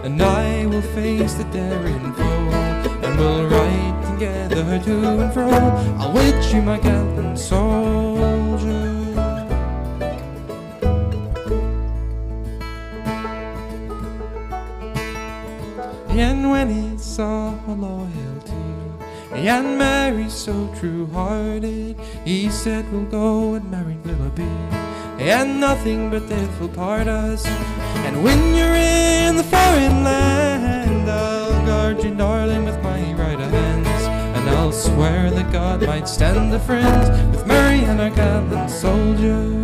and I will face the daring foe, and we'll ride together to and fro. I'll wed you, my gallant soldier. And when he saw how loyal to and Mary so true-hearted, he said, we'll go and married will be, and nothing but death will part us. And when you're in the foreign land, I'll guard you, darling, with my right hands, and I'll swear that God might stand a friend with Mary and our gallant soldier.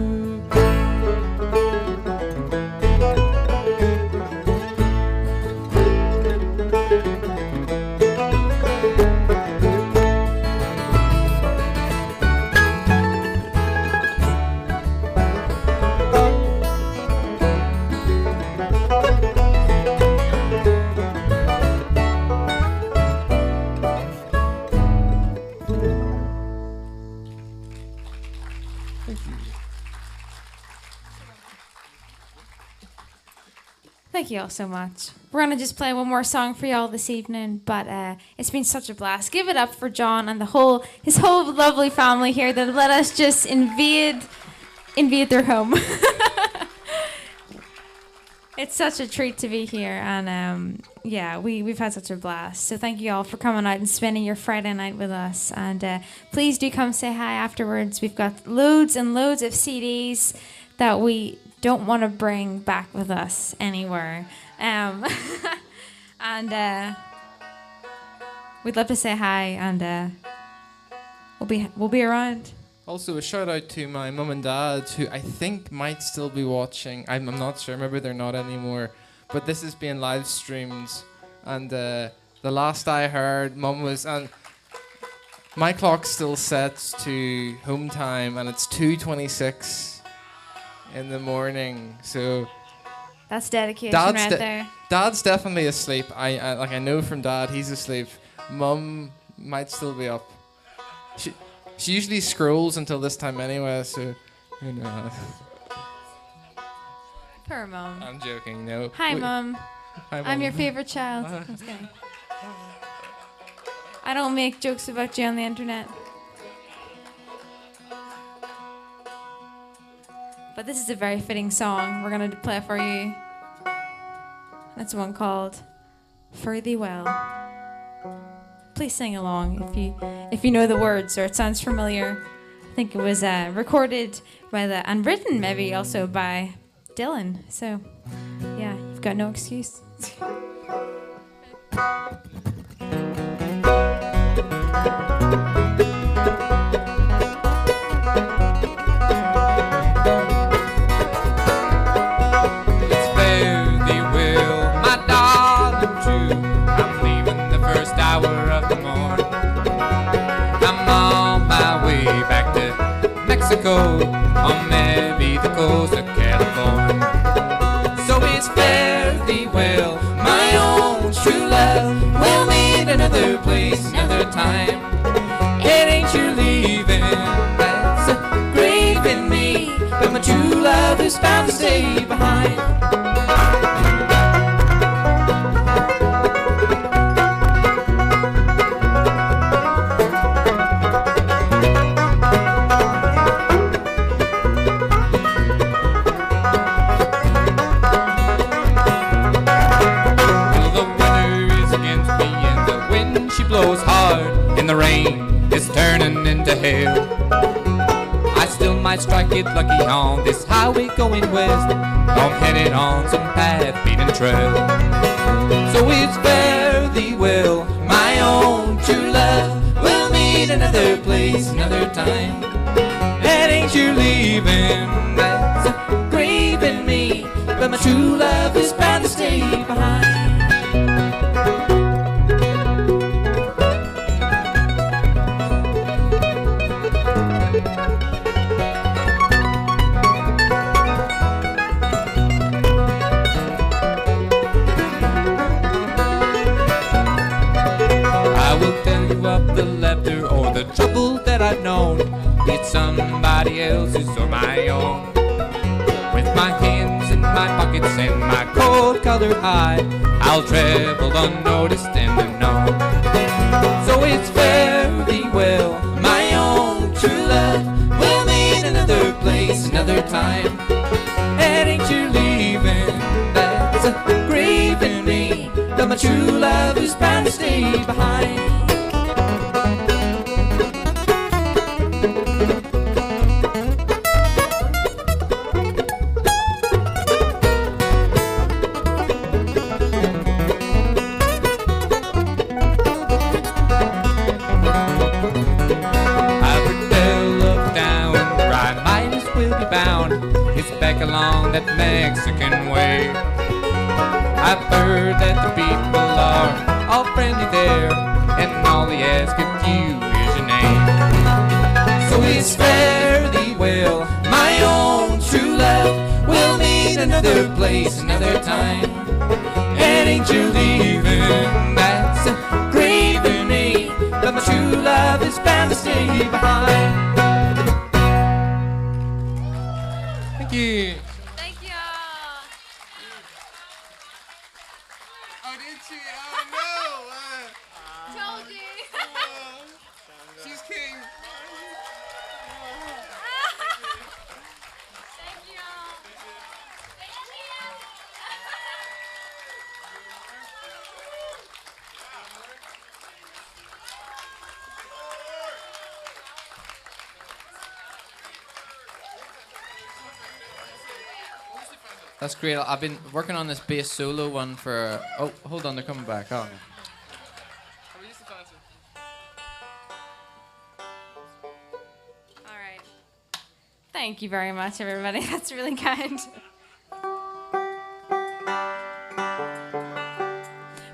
Thank you all so much. We're going to just play one more song for y'all this evening, but it's been such a blast. Give it up for John and his whole lovely family here that let us just invade their home. It's such a treat to be here, and yeah, we've had such a blast. So thank you all for coming out and spending your Friday night with us, and please do come say hi afterwards. We've got loads and loads of CDs that we don't want to bring back with us anywhere, and we'd love to say hi, and we'll be around. Also, a shout out to my mum and dad, who I think might still be watching. I'm not sure. Maybe they're not anymore. But this is being live streamed, and the last I heard, Mum was, and my clock's still set to home time, and it's 2:26 in the morning. So that's dedication right there. Dad's definitely asleep. I know from Dad he's asleep. Mum might still be up. She usually scrolls until this time anyway, so who knows. Poor Mum. I'm joking, no. Hi, Mum. Hi, Mum. I'm your favorite child. Okay. I don't make jokes about you on the internet. But this is a very fitting song we're going to play for you. That's one called Fare Thee Well. Please sing along if you know the words or it sounds familiar. I think it was recorded and written maybe also by Dylan. So yeah, you've got no excuse. Or maybe the coast of California. So it's fare thee well, my own true love. We'll meet another place, another time. It ain't you leaving that's a grave in me, but my true love is bound to stay behind. Blows hard and the rain is turning into hail. I still might strike it lucky on this highway going west. I'm headed on some path-beaten trail. So it's fare thee well, my own true love. We'll meet another place, another time. And ain't you leaving that's a grave in me, but my true love is bound to stay behind. Up the laughter or the trouble that I've known, be it somebody else's or my own. With my hands in my pockets and my cold collar high, I'll travel unnoticed and unknown. So it's fare thee well, my own true love. We'll meet another place, another time. And ain't you leaving that's a grave in me, but my my true love is bound to stay behind. Along that Mexican way. I've heard that the people are all friendly there, and all they ask of you is your name. So it's fairly well, my own true love will meet another place, another time. And ain't you leaving? That's a graver name, but my true love is bound to stay behind. Thank you. Thank you. Oh, did she? Oh, no. Told you. She's king. Thank you. Thank you. That's great. I've been working on this bass solo one for. Oh, hold on, they're coming back. Oh. All right. Thank you very much, everybody. That's really kind.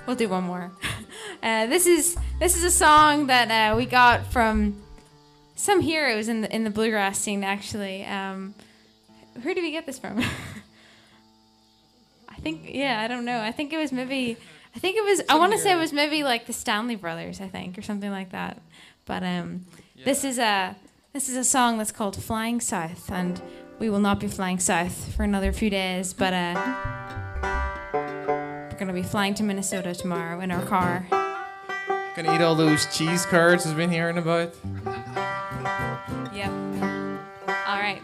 We'll do one more. This is a song that we got from some heroes in the bluegrass scene. Actually, who did we get this from? I don't know. I think it was maybe. I want to say it was maybe like the Stanley Brothers, I think, or something like that. But this is a song that's called "Flying South," and we will not be flying south for another few days. But we're gonna be flying to Minnesota tomorrow in our car. Gonna eat all those cheese curds I've been hearing about. Yep. All right.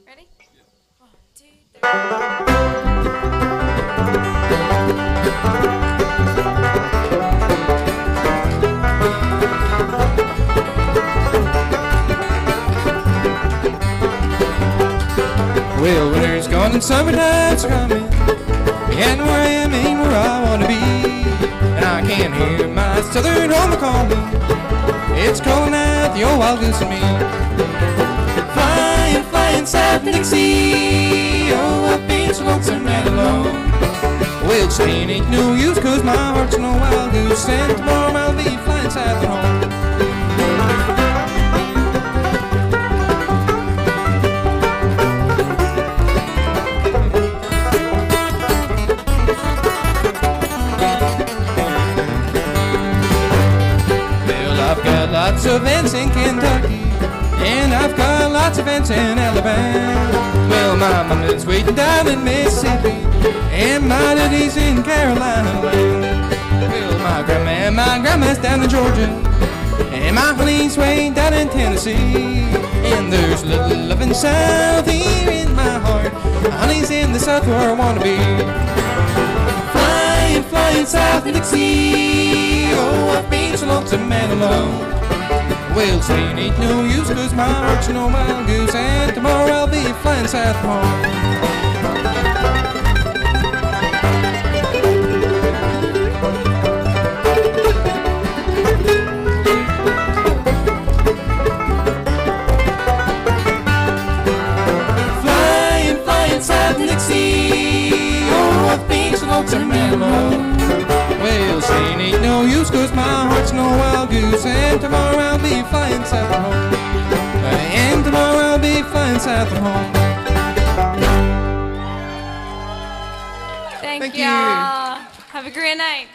Ready? 1, 2, 3. Well, winter's gone and summertime's coming, and where I am ain't where I wanna be. And I can hear my southern home calling. It's calling out the old wild goose in me. Flying, flying south in Dixie. Oh, I've been so lonesome and alone. Well, staying ain't no use, 'cause my heart's no wild goose, and tomorrow I'll be flying south at home. Lots of events in Kentucky, and I've got lots of events in Alabama. Well, my mama's waiting down in Mississippi, and my daddy's in Carolina land. Well, my grandma and my grandma's down in Georgia, and my honey's way down in Tennessee. And there's a little love in South here in my heart. My honey's in the South where I wanna be. Flying, flying south in Dixie. Oh, I've been so lonesome and alone. Well, staying ain't no use, 'cause my heart's no wild goose, and tomorrow I'll be flying south home. Flying, flying south in Dixie. Oh, I've been so lonesome and alone. Well, staying ain't no use, 'cause my heart's no wild goose, and tomorrow I'll be flying south of home. And tomorrow I'll be flying south of home. Thank Thank you. you. Have a great night.